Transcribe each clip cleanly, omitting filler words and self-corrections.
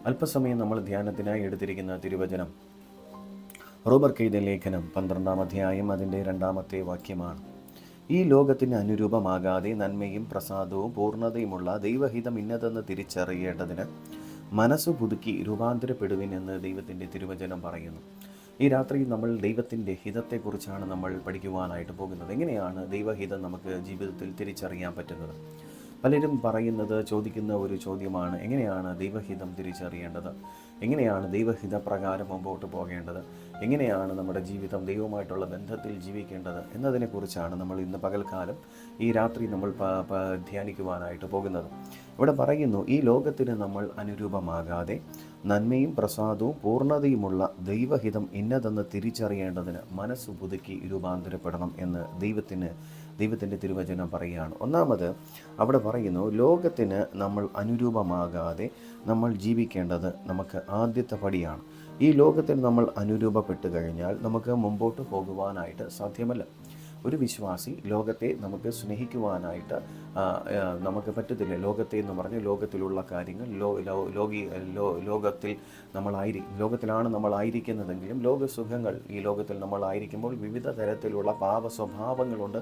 അല്പസമയം നമ്മൾ ധ്യാനത്തിനായി എടുത്തിരിക്കുന്ന തിരുവചനം റോമർക്കെഴുതിയ ലേഖനം 12-ാം അധ്യായം അതിൻ്റെ 2-ാമത്തെ വാക്യമാണ്. ഈ ലോകത്തിന് അനുരൂപമാകാതെ നന്മയും പ്രസാദവും പൂർണ്ണതയുമുള്ള ദൈവഹിതം ഇന്നതെന്ന് തിരിച്ചറിയേണ്ടതിന് മനസ്സു പുതുക്കി രൂപാന്തരപ്പെടുവിൻ എന്ന് ദൈവത്തിൻ്റെ തിരുവചനം പറയുന്നു. ഈ രാത്രി നമ്മൾ ദൈവത്തിൻ്റെ ഹിതത്തെക്കുറിച്ചാണ് നമ്മൾ പഠിക്കുവാനായിട്ട് പോകുന്നത്. എങ്ങനെയാണ് ദൈവഹിതം നമുക്ക് ജീവിതത്തിൽ തിരിച്ചറിയാൻ പറ്റുന്നത്? പലരും ചോദിക്കുന്ന ഒരു ചോദ്യമാണ്, എങ്ങനെയാണ് ദൈവഹിതം തിരിച്ചറിയേണ്ടത്? എങ്ങനെയാണ് ദൈവഹിത പ്രകാരം മുമ്പോട്ട് പോകേണ്ടത്? എങ്ങനെയാണ് നമ്മുടെ ജീവിതം ദൈവവുമായിട്ടുള്ള ബന്ധത്തിൽ ജീവിക്കേണ്ടത് എന്നതിനെക്കുറിച്ചാണ് നമ്മൾ ഇന്ന് പകൽക്കാലം ഈ രാത്രി നമ്മൾ ധ്യാനിക്കുവാനായിട്ട് പോകുന്നത്. ഇവിടെ പറയുന്നു, ഈ ലോകത്തിന് നമ്മൾ അനുരൂപമാകാതെ നന്മയും പ്രസാദവും പൂർണ്ണതയുമുള്ള ദൈവഹിതം ഇന്നതെന്ന് തിരിച്ചറിയേണ്ടതിന് മനസ്സ് പുതുക്കി രൂപാന്തരപ്പെടണം എന്ന് ദൈവത്തിൻ്റെ തിരുവചനം പറയുകയാണ്. ഒന്നാമത് അവിടെ പറയുന്നു, ലോകത്തിന് നമ്മൾ അനുരൂപമാകാതെ നമ്മൾ ജീവിക്കേണ്ടത് നമുക്ക് ആദ്യത്തെ പടിയാണ്. ഈ ലോകത്തിന് നമ്മൾ അനുരൂപപ്പെട്ട് കഴിഞ്ഞാൽ നമുക്ക് മുമ്പോട്ട് പോകുവാനായിട്ട് സാധ്യമല്ല. ഒരു വിശ്വാസി ലോകത്തെ നമുക്ക് സ്നേഹിക്കുവാനായിട്ട് നമുക്ക് പറ്റത്തില്ല. ലോകത്തെ എന്ന് പറഞ്ഞ് ലോകത്തിലുള്ള കാര്യങ്ങൾ ലോകത്തിലാണ് നമ്മളായിരിക്കുന്നതെങ്കിലും ലോകസുഖങ്ങൾ ഈ ലോകത്തിൽ നമ്മളായിരിക്കുമ്പോൾ വിവിധ തരത്തിലുള്ള പാപ സ്വഭാവങ്ങളുണ്ട്,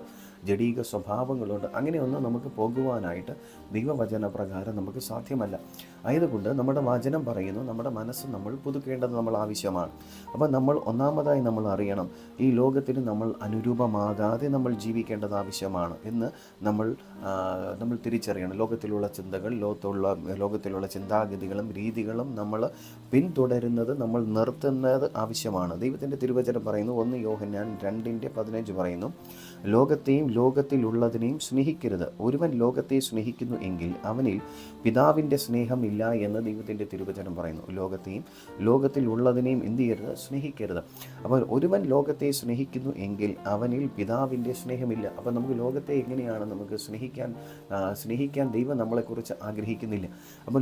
ജഡീക സ്വഭാവങ്ങളുണ്ട്. അങ്ങനെയൊന്നും നമുക്ക് പോകുവാനായിട്ട് ദൈവവചന പ്രകാരം നമുക്ക് സാധ്യമല്ല. ആയതുകൊണ്ട് നമ്മുടെ വചനം പറയുന്നു, നമ്മുടെ മനസ്സ് നമ്മൾ പുതുക്കേണ്ടത് നമ്മൾ ആവശ്യമാണ്. അപ്പോൾ നമ്മൾ ഒന്നാമതായി നമ്മൾ അറിയണം, ഈ ലോകത്തിന് നമ്മൾ അനുരൂപമാകാതെ നമ്മൾ ജീവിക്കേണ്ടത് ആവശ്യമാണ് എന്ന് നമ്മൾ തിരിച്ചറിയണം. ലോകത്തിലുള്ള ചിന്തകൾ, ലോകത്തിലുള്ള ചിന്താഗതികളും രീതികളും നമ്മൾ പിന്തുടരുന്നത് നമ്മൾ നിർത്തുന്നത് ആവശ്യമാണ്. ദൈവത്തിൻ്റെ തിരുവചനം പറയുന്നു, 1 യോഹന്നാൻ 2:15 പറയുന്നു, ലോകത്തെയും ലോകത്തിലുള്ളതിനെയും സ്നേഹിക്കരുത്. ഒരുവൻ ലോകത്തെ സ്നേഹിക്കുന്നു എങ്കിൽ അവനിൽ പിതാവിൻ്റെ സ്നേഹം ഇല്ല എന്ന് ദൈവത്തിൻ്റെ തിരുവചനം പറയുന്നു. ലോകത്തെയും ലോകത്തിലുള്ളതിനെയും എന്ത് ചെയ്യരുത്? സ്നേഹിക്കരുത്. അപ്പോൾ ഒരുവൻ ലോകത്തെ സ്നേഹിക്കുന്നു എങ്കിൽ അവനിൽ പിതാവിൻ്റെ സ്നേഹമില്ല. അപ്പോൾ നമുക്ക് ലോകത്തെ എങ്ങനെയാണ് നമുക്ക് സ്നേഹിക്കാൻ ദൈവം നമ്മളെക്കുറിച്ച് ആഗ്രഹിക്കുന്നില്ല. അപ്പോൾ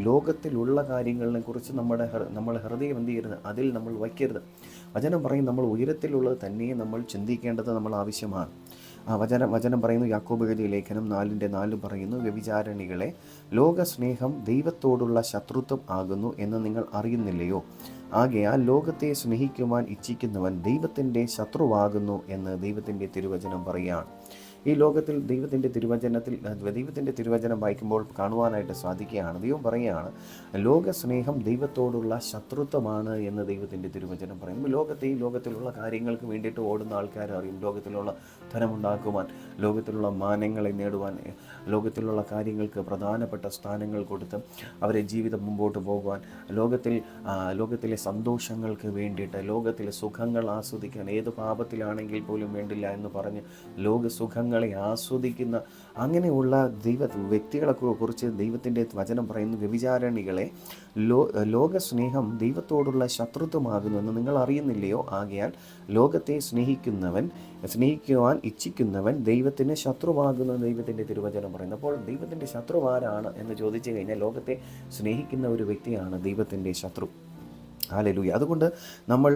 ലോകത്തിലുള്ള കാര്യങ്ങളെ കുറിച്ച് നമ്മുടെ ഹൃദയം എന്ത് ചെയ്യരുത്? അതിൽ നമ്മൾ വയ്ക്കരുത്. വചനം പറയും, നമ്മൾ ഉയരത്തിലുള്ളത് തന്നെ നമ്മൾ ചിന്തിക്കേണ്ടത് നമ്മൾ ആവശ്യമാണ്. വചനം പറയുന്നു, യാക്കോബ് എഴുതിയ ലേഖനം 4:4 പറയുന്നു, വ്യഭിചാരിണികളെ, ലോകസ്നേഹം ദൈവത്തോടുള്ള ശത്രുത്വം ആകുന്നു എന്ന് നിങ്ങൾ അറിയുന്നില്ലയോ? ആകയാൽ ലോകത്തെ സ്നേഹിക്കുവാൻ ഇച്ഛിക്കുന്നവൻ ദൈവത്തിൻ്റെ ശത്രുവാകുന്നു എന്ന് ദൈവത്തിൻ്റെ തിരുവചനം പറയുകയാണ്. ഈ ലോകത്തിൽ ദൈവത്തിൻ്റെ തിരുവചനം വായിക്കുമ്പോൾ കാണുവാനായിട്ട് സാധിക്കുകയാണ്. ദൈവം പറയുകയാണ്, ലോകസ്നേഹം ദൈവത്തോടുള്ള ശത്രുത്വമാണ് എന്ന് ദൈവത്തിൻ്റെ തിരുവചനം പറയുമ്പോൾ ലോകത്തിലുള്ള കാര്യങ്ങൾക്ക് വേണ്ടിയിട്ട് ഓടുന്ന ആൾക്കാർ അറിയും. ലോകത്തിലുള്ള ധനമുണ്ടാക്കുവാൻ, ലോകത്തിലുള്ള മാനങ്ങളെ നേടുവാൻ, ലോകത്തിലുള്ള കാര്യങ്ങൾക്ക് പ്രധാനപ്പെട്ട സ്ഥാനങ്ങൾ കൊടുത്ത് അവരെ ജീവിതം മുമ്പോട്ട് പോകുവാൻ, ലോകത്തിലെ സന്തോഷങ്ങൾക്ക് വേണ്ടിയിട്ട്, ലോകത്തിലെ സുഖങ്ങൾ ആസ്വദിക്കാൻ, ഏത് പാപത്തിലാണെങ്കിൽ പോലും വേണ്ടില്ല എന്ന് പറഞ്ഞ് ലോകസുഖങ്ങളെ ആസ്വദിക്കുന്ന അങ്ങനെയുള്ള വ്യക്തികളെ കുറിച്ച് ദൈവത്തിൻ്റെ വചനം പറയുന്നു, വ്യഭിചാരിണികളെ, ലോകസ്നേഹം ദൈവത്തോടുള്ള ശത്രുത്വമാകുന്നു എന്ന് നിങ്ങൾ അറിയുന്നില്ലയോ? ആകയാൽ ലോകത്തെ സ്നേഹിക്കുവാൻ ഇച്ഛിക്കുന്നവൻ ദൈവത്തിന് ശത്രുവാകുന്നു എന്ന് ദൈവത്തിൻ്റെ തിരുവചനം പറയുന്നു. അപ്പോൾ ദൈവത്തിൻ്റെ ശത്രു ആരാണ് എന്ന് ചോദിച്ചു കഴിഞ്ഞാൽ, ലോകത്തെ സ്നേഹിക്കുന്ന ഒരു വ്യക്തിയാണ് ദൈവത്തിൻ്റെ ശത്രു. ഹല്ലേലൂയ. അതുകൊണ്ട് നമ്മൾ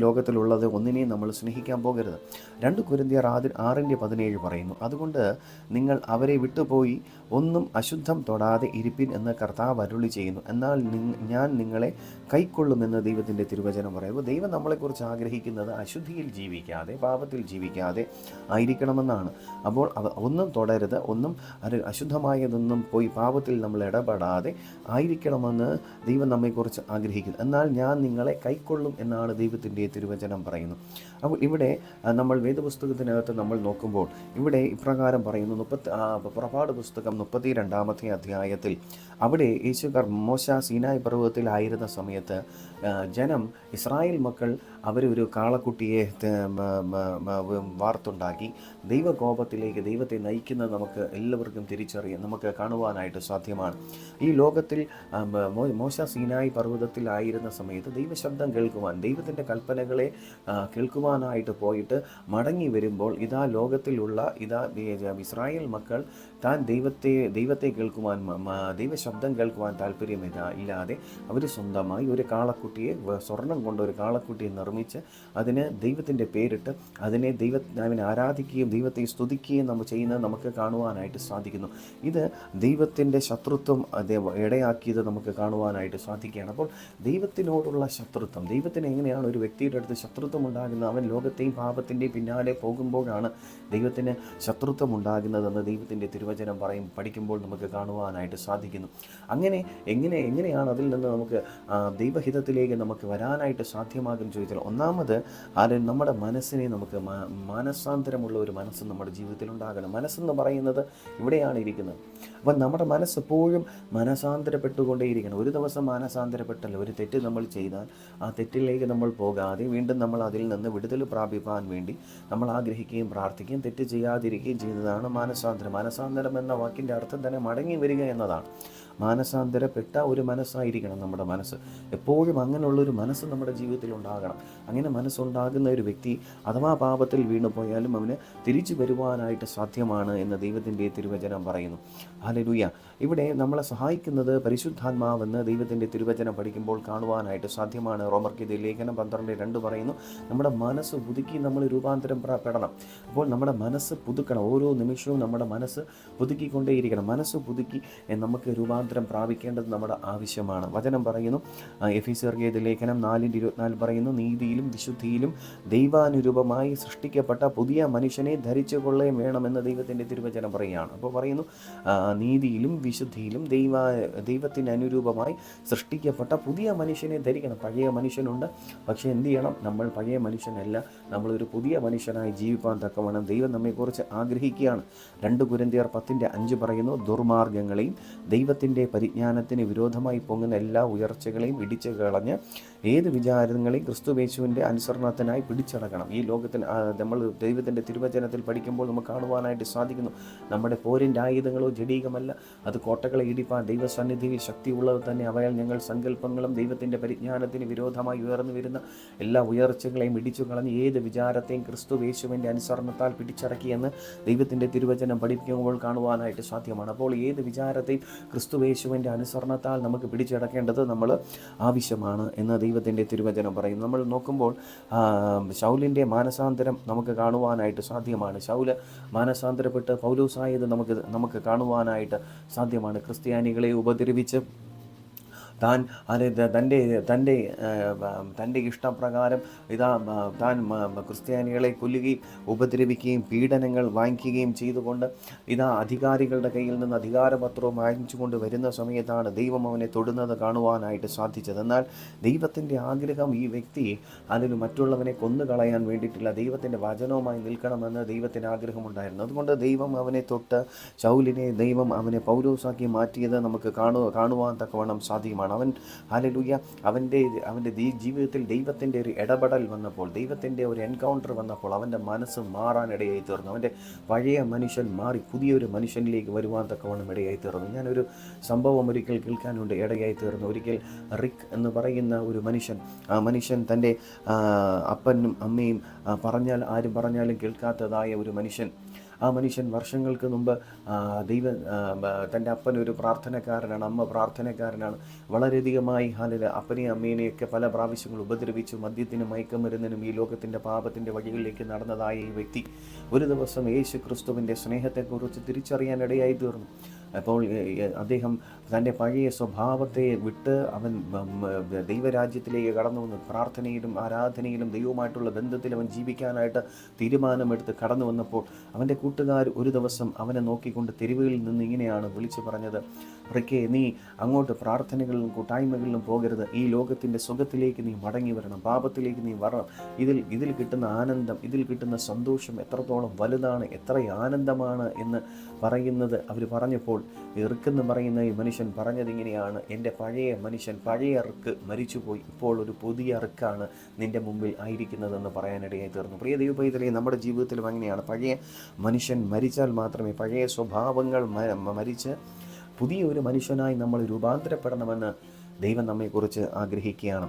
ലോകത്തിലുള്ളത് ഒന്നിനെയും നമ്മൾ സ്നേഹിക്കാൻ പോകരുത്. 2 കൊരിന്ത്യർ 6:17 പറയുന്നു, അതുകൊണ്ട് നിങ്ങൾ അവരെ വിട്ടുപോയി ഒന്നും അശുദ്ധം തൊടാതെ ഇരിപ്പിൻ എന്ന് കർത്താവ് അരുളി ചെയ്യുന്നു, എന്നാൽ ഞാൻ നിങ്ങളെ കൈക്കൊള്ളുമെന്ന് ദൈവത്തിൻ്റെ തിരുവചനം പറയുമ്പോൾ ദൈവം നമ്മളെക്കുറിച്ച് ആഗ്രഹിക്കുന്നത് അശുദ്ധിയിൽ ജീവിക്കാതെ, പാപത്തിൽ ജീവിക്കാതെ ആയിരിക്കണമെന്നാണ്. അപ്പോൾ ഒന്നും തൊടരുത്, ഒന്നും അശുദ്ധമായതൊന്നും പോയി പാപത്തിൽ നമ്മൾ ഇടപെടാതെ ആയിരിക്കണമെന്ന് ദൈവം നമ്മെക്കുറിച്ച് ആഗ്രഹിക്കുന്നു. എന്നാൽ ഞാൻ നിങ്ങളെ കൈക്കൊള്ളും എന്നാണ് ദൈവത്തിൻ്റെ തിരുവചനം പറയുന്നു. അപ്പോൾ ഇവിടെ നമ്മൾ വേദപുസ്തകത്തിനകത്ത് നമ്മൾ നോക്കുമ്പോൾ ഇവിടെ ഇപ്രകാരം പറയുന്നു, പുറപ്പാട് പുസ്തകം 32-ാമത്തെ അധ്യായത്തിൽ അവിടെ മോശ സീനായ് പർവ്വതത്തിലായിരുന്ന സമയത്ത് ജനം, ഇസ്രായേൽ മക്കൾ അവരൊരു കാളക്കുട്ടിയെ വാർത്തുണ്ടാക്കി ദൈവകോപത്തിലേക്ക് ദൈവത്തെ നയിക്കുന്നത് നമുക്ക് എല്ലാവർക്കും നമുക്ക് കാണുവാനായിട്ട് സാധ്യമാണ്. ഈ ലോകത്തിൽ മോശ സീനായ് പർവ്വതത്തിൽ ലോകത്തിലായിരുന്ന സമയത്ത് ദൈവശബ്ദം കേൾക്കുവാൻ, ദൈവത്തിൻ്റെ കൽപ്പനകളെ കേൾക്കുവാനായിട്ട് പോയിട്ട് മടങ്ങി വരുമ്പോൾ ഇതാ ലോകത്തിലുള്ള ഇസ്രായേൽ മക്കൾ താൻ ദൈവത്തെ കേൾക്കുവാൻ, ദൈവശബ്ദം കേൾക്കുവാൻ ഇല്ലാതെ അവർ സ്വന്തമായി ഒരു കാളക്കുട്ടിയെ, സ്വർണം കൊണ്ട് ഒരു കാളക്കുട്ടിയെ നിർമ്മിച്ച് അതിന് ദൈവത്തിൻ്റെ പേരിട്ട് അതിനെ ദൈവത്തിനെ ആരാധിക്കുകയും ദൈവത്തെ സ്തുതിക്കുകയും നമ്മൾ ചെയ്യുന്നത് നമുക്ക് കാണുവാനായിട്ട് സാധിക്കുന്നു. ഇത് ദൈവത്തിൻ്റെ ശത്രുത്വം ഇടയാക്കിയത് നമുക്ക് കാണുവാനായിട്ട് സാധിക്കുകയാണ്. അപ്പോൾ ദൈവത്തിനോടുള്ള ശത്രുത്വം, ദൈവത്തിന് എങ്ങനെയാണ് ഒരു വ്യക്തിയുടെ അടുത്ത് ശത്രുത്വം ഉണ്ടാകുന്നത്? അവൻ ലോകത്തെയും പാപത്തിൻ്റെയും പിന്നാലെ പോകുമ്പോഴാണ് ദൈവത്തിന് ശത്രുത്വം ഉണ്ടാകുന്നതെന്ന് ദൈവത്തിൻ്റെ തിരുവചനം പഠിക്കുമ്പോൾ നമുക്ക് കാണുവാനായിട്ട് സാധിക്കുന്നു. എങ്ങനെയാണ് അതിൽ നിന്ന് നമുക്ക് ദൈവഹിതത്തിലേക്ക് നമുക്ക് വരാനായിട്ട് സാധ്യമാകും ചോദിച്ചാൽ, ഒന്നാമത് നമ്മുടെ മനസ്സിനെ നമുക്ക് മാനസാന്തരമുള്ള ഒരു മനസ്സ് നമ്മുടെ ജീവിതത്തിൽ ഉണ്ടാകണം. മനസ്സെന്ന് പറയുന്നത് ഇവിടെയാണ് ഇരിക്കുന്നത്. അപ്പം നമ്മുടെ മനസ്സെപ്പോഴും മാനസാന്തരപ്പെട്ടുകൊണ്ടേയിരിക്കണം. ഒരു ദിവസം മാനസാന്തരപ്പെട്ടല്ല, ഒരു തെറ്റ് നമ്മൾ ചെയ്താൽ ആ തെറ്റിലേക്ക് നമ്മൾ പോകാതെ വീണ്ടും നമ്മൾ അതിൽ നിന്ന് വിടുതൽ പ്രാപിപ്പാൻ വേണ്ടി നമ്മൾ ആഗ്രഹിക്കുകയും പ്രാർത്ഥിക്കുകയും തെറ്റ് ചെയ്യാതിരിക്കുകയും ചെയ്യുന്നതാണ് മാനസാന്തരം. മാനസാന്തരം എന്ന വാക്കിൻ്റെ അർത്ഥം തന്നെ മടങ്ങി വരിക എന്നതാണ്. മാനസാന്തരപ്പെട്ട ഒരു മനസ്സായിരിക്കണം നമ്മുടെ മനസ്സ്. എപ്പോഴും അങ്ങനെയുള്ളൊരു മനസ്സ് നമ്മുടെ ജീവിതത്തിൽ ഉണ്ടാകണം. അങ്ങനെ മനസ്സുണ്ടാകുന്ന ഒരു വ്യക്തി അഥവാ പാപത്തിൽ വീണു പോയാലും അവന് തിരിച്ചു വരുവാനായിട്ട് സാധ്യമാണ് എന്ന് ദൈവത്തിൻ്റെ തിരുവചനം പറയുന്നു. ഹല്ലേലൂയ. ഇവിടെ നമ്മളെ സഹായിക്കുന്നത് പരിശുദ്ധാത്മാവെന്ന് ദൈവത്തിൻ്റെ തിരുവചനം പഠിക്കുമ്പോൾ കാണുവാനായിട്ട് സാധ്യമാണ്. റോമർക്ക് ലേഖനം 12:2 പറയുന്നു, നമ്മുടെ മനസ്സ് പുതുക്കി നമ്മൾ രൂപാന്തരം പെടണം. അപ്പോൾ നമ്മുടെ മനസ്സ് പുതുക്കണം. ഓരോ നിമിഷവും നമ്മുടെ മനസ്സ് പുതുക്കിക്കൊണ്ടേയിരിക്കണം. മനസ്സ് പുതുക്കി നമുക്ക് രൂപാന്തരം പ്രാപിക്കേണ്ടത് നമ്മുടെ ആവശ്യമാണ്. വചനം പറയുന്നു, എഫെസ്യർക്ക് ലേഖനം 4:24 പറയുന്നു, നീതിയിലും വിശുദ്ധിയിലും ദൈവാനുരൂപമായി സൃഷ്ടിക്കപ്പെട്ട പുതിയ മനുഷ്യനെ ധരിച്ചു കൊള്ളുകയും വേണമെന്ന് ദൈവത്തിൻ്റെ തിരുവചനം പറയുകയാണ്. അപ്പോൾ പറയുന്നു, നീതിയിലും വിശുദ്ധിയിലും ദൈവത്തിന് അനുരൂപമായി സൃഷ്ടിക്കപ്പെട്ട പുതിയ മനുഷ്യനെ ധരിക്കണം. പഴയ മനുഷ്യനുണ്ട്, പക്ഷേ എന്ത് ചെയ്യണം? നമ്മൾ പഴയ മനുഷ്യനല്ല, നമ്മളൊരു പുതിയ മനുഷ്യനായി ജീവിപ്പാൻ തക്കവണ്ണം ദൈവം നമ്മെക്കുറിച്ച് ആഗ്രഹിക്കുകയാണ്. 2 കൊരിന്ത്യർ 10:5 പറയുന്നു, ദുർമാർഗങ്ങളെയും ദൈവത്തിൻ്റെ പരിജ്ഞാനത്തിന് വിരോധമായി പൊങ്ങുന്ന എല്ലാ ഉയർച്ചകളെയും ഇടിച്ചു കളഞ്ഞ് ഏത് വിചാരങ്ങളെയും ക്രിസ്തുയേശുവിൻ്റെ അനുസരണത്തിനായി പിടിച്ചടക്കണം. ഈ ലോകത്തിന് നമ്മൾ ദൈവത്തിൻ്റെ തിരുവചനത്തിൽ പഠിക്കുമ്പോൾ നമുക്ക് കാണുവാനായിട്ട് സാധിക്കുന്നു, നമ്മുടെ പോരിൻ്റെ ആയുധങ്ങളോ ജഡീകമല്ല, അത് കോട്ടകളെ ഇടിപ്പാൻ ദൈവസന്നിധിയിൽ ശക്തിയുള്ളത് തന്നെ. അവയാൽ ഞങ്ങൾ സങ്കല്പങ്ങളും ദൈവത്തിൻ്റെ പരിജ്ഞാനത്തിന് വിരോധമായി ഉയർന്നു വരുന്ന എല്ലാ ഉയർച്ചകളെയും ഇടിച്ചു കളഞ്ഞ് ഏത് വിചാരത്തെയും ക്രിസ്തുയേശുവിൻ്റെ അനുസരണത്താൽ പിടിച്ചടക്കിയെന്ന് ദൈവത്തിൻ്റെ തിരുവചനം പഠിപ്പിക്കുമ്പോൾ കാണുവാനായിട്ട് സാധ്യമാണ്. അപ്പോൾ ഏത് വിചാരത്തെയും ക്രിസ്തുയേശുവിൻ്റെ അനുസരണത്താൽ നമുക്ക് പിടിച്ചടക്കേണ്ടത് നമ്മൾ ആവശ്യമാണ് എന്ന് ദൈവത്തിൻ്റെ തിരുവചനം പറയുന്നു. നമ്മൾ നോക്കുമ്പോൾ ശൗലിൻ്റെ മാനസാന്തരം നമുക്ക് കാണുവാനായിട്ട് സാധ്യമാണ്. ശൗല് മാനസാന്തരപ്പെട്ട് പൗലോസായത് നമുക്ക് കാണുവാനായിട്ട് സാധ്യമാണ്. ക്രിസ്ത്യാനികളെ ഉപദ്രവിച്ച് തൻ്റെ ഇഷ്ടപ്രകാരം താൻ ക്രിസ്ത്യാനികളെ കൊല്ലുകയും ഉപദ്രവിക്കുകയും പീഡനങ്ങൾ വാങ്ങിക്കുകയും ചെയ്തുകൊണ്ട് അധികാരികളുടെ കയ്യിൽ നിന്ന് അധികാരപത്രവും വാങ്ങിച്ചുകൊണ്ട് വരുന്ന സമയത്താണ് ദൈവം അവനെ തൊടുന്നത് കാണുവാനായിട്ട് സാധിച്ചത്. എന്നാൽ ദൈവത്തിൻ്റെ ആഗ്രഹം ഈ വ്യക്തി മറ്റുള്ളവനെ കൊന്നുകളയാൻ വേണ്ടിയിട്ടില്ല, ദൈവത്തിൻ്റെ വചനവുമായി നിൽക്കണമെന്ന് ദൈവത്തിന് ആഗ്രഹമുണ്ടായിരുന്നു. അതുകൊണ്ട് ദൈവം അവനെ തൊട്ട് ശൗലിനെ അവനെ പൗലോസാക്കി മാറ്റിയത് നമുക്ക് കാണുവാൻ തക്കവണ്ണം സാധ്യമാണ്. ഹല്ലേലൂയ, അവൻ്റെ ജീവിതത്തിൽ ദൈവത്തിൻ്റെ ഒരു ഇടപെടൽ വന്നപ്പോൾ, ദൈവത്തിൻ്റെ ഒരു എൻകൗണ്ടർ വന്നപ്പോൾ അവൻ്റെ മനസ്സ് മാറാനിടയായി തീർന്നു. അവൻ്റെ പഴയ മനുഷ്യൻ മാറി പുതിയൊരു മനുഷ്യനിലേക്ക് വരുവാൻ തക്കവണ്ണം ഇടയായി തീർന്നു. ഞാനൊരു സംഭവം ഒരിക്കൽ കേൾക്കാനുണ്ട് ഇടയായി തീർന്നു. ഒരിക്കൽ റിക്ക് എന്ന് പറയുന്ന ഒരു മനുഷ്യൻ, ആ മനുഷ്യൻ തൻ്റെ അപ്പനും അമ്മയും ആരും പറഞ്ഞാലും കേൾക്കാത്തതായ ഒരു മനുഷ്യൻ, ആ മനുഷ്യൻ വർഷങ്ങൾക്ക് മുമ്പ് തൻ്റെ അപ്പനൊരു പ്രാർത്ഥനക്കാരനാണ്, അമ്മ പ്രാർത്ഥനക്കാരനാണ്. വളരെയധികമായി അപ്പനെയും അമ്മേനെയൊക്കെ പല പ്രാവശ്യങ്ങൾ ഉപദ്രവിച്ചു, മദ്യത്തിനും മയക്കുമരുന്നിനും ഈ ലോകത്തിൻ്റെ പാപത്തിൻ്റെ വഴികളിലേക്ക് നടന്നതായ ഈ വ്യക്തി ഒരു ദിവസം യേശു ക്രിസ്തുവിൻ്റെ സ്നേഹത്തെക്കുറിച്ച് തിരിച്ചറിയാനിടയായി തീർന്നു. അപ്പോൾ അദ്ദേഹം തൻ്റെ പഴയ സ്വഭാവത്തെ വിട്ട് അവൻ ദൈവരാജ്യത്തിലേക്ക് കടന്നു വന്നു. പ്രാർത്ഥനയിലും ആരാധനയിലും ദൈവവുമായിട്ടുള്ള ബന്ധത്തിൽ അവൻ ജീവിക്കാനായിട്ട് തീരുമാനമെടുത്ത് കടന്നു വന്നപ്പോൾ അവൻ്റെ കൂട്ടുകാർ ഒരു ദിവസം അവനെ നോക്കിക്കൊണ്ട് തെരുവുകളിൽ നിന്ന് ഇങ്ങനെയാണ് വിളിച്ചു പറഞ്ഞത്, റിക്കേ, നീ അങ്ങോട്ട് പ്രാർത്ഥനകളിലും കൂട്ടായ്മകളിലും പോകരുത്, ഈ ലോകത്തിൻ്റെ സുഖത്തിലേക്ക് നീ മടങ്ങി വരണം, പാപത്തിലേക്ക് നീ വരണം. ഇതിൽ കിട്ടുന്ന ആനന്ദം, ഇതിൽ കിട്ടുന്ന സന്തോഷം എത്രത്തോളം വലുതാണ്, എത്ര ആനന്ദമാണ് എന്ന് പറയുന്നത് അവർ പറഞ്ഞപ്പോൾ റിക്കെന്ന് പറയുന്ന ഈ മനുഷ്യൻ പറഞ്ഞത് ഇങ്ങനെയാണ്, എൻ്റെ പഴയ മനുഷ്യൻ, പഴയ റിക്ക് മരിച്ചുപോയി, ഇപ്പോൾ ഒരു പുതിയ റിക്കാണ് നിൻ്റെ മുമ്പിൽ ആയിരിക്കുന്നതെന്ന് പറയാനിടയായി തീർന്നു. പ്രിയ ദൈവപൈതലേ, നമ്മുടെ ജീവിതത്തിലും അങ്ങനെയാണ്. പഴയ മനുഷ്യൻ മരിച്ചാൽ മാത്രമേ, പഴയ സ്വഭാവങ്ങൾ മരിച്ച് പുതിയ ഒരു മനുഷ്യനായി നമ്മൾ രൂപാന്തരപ്പെടണമെന്ന് ദൈവം നമ്മെക്കുറിച്ച് ആഗ്രഹിക്കുകയാണ്.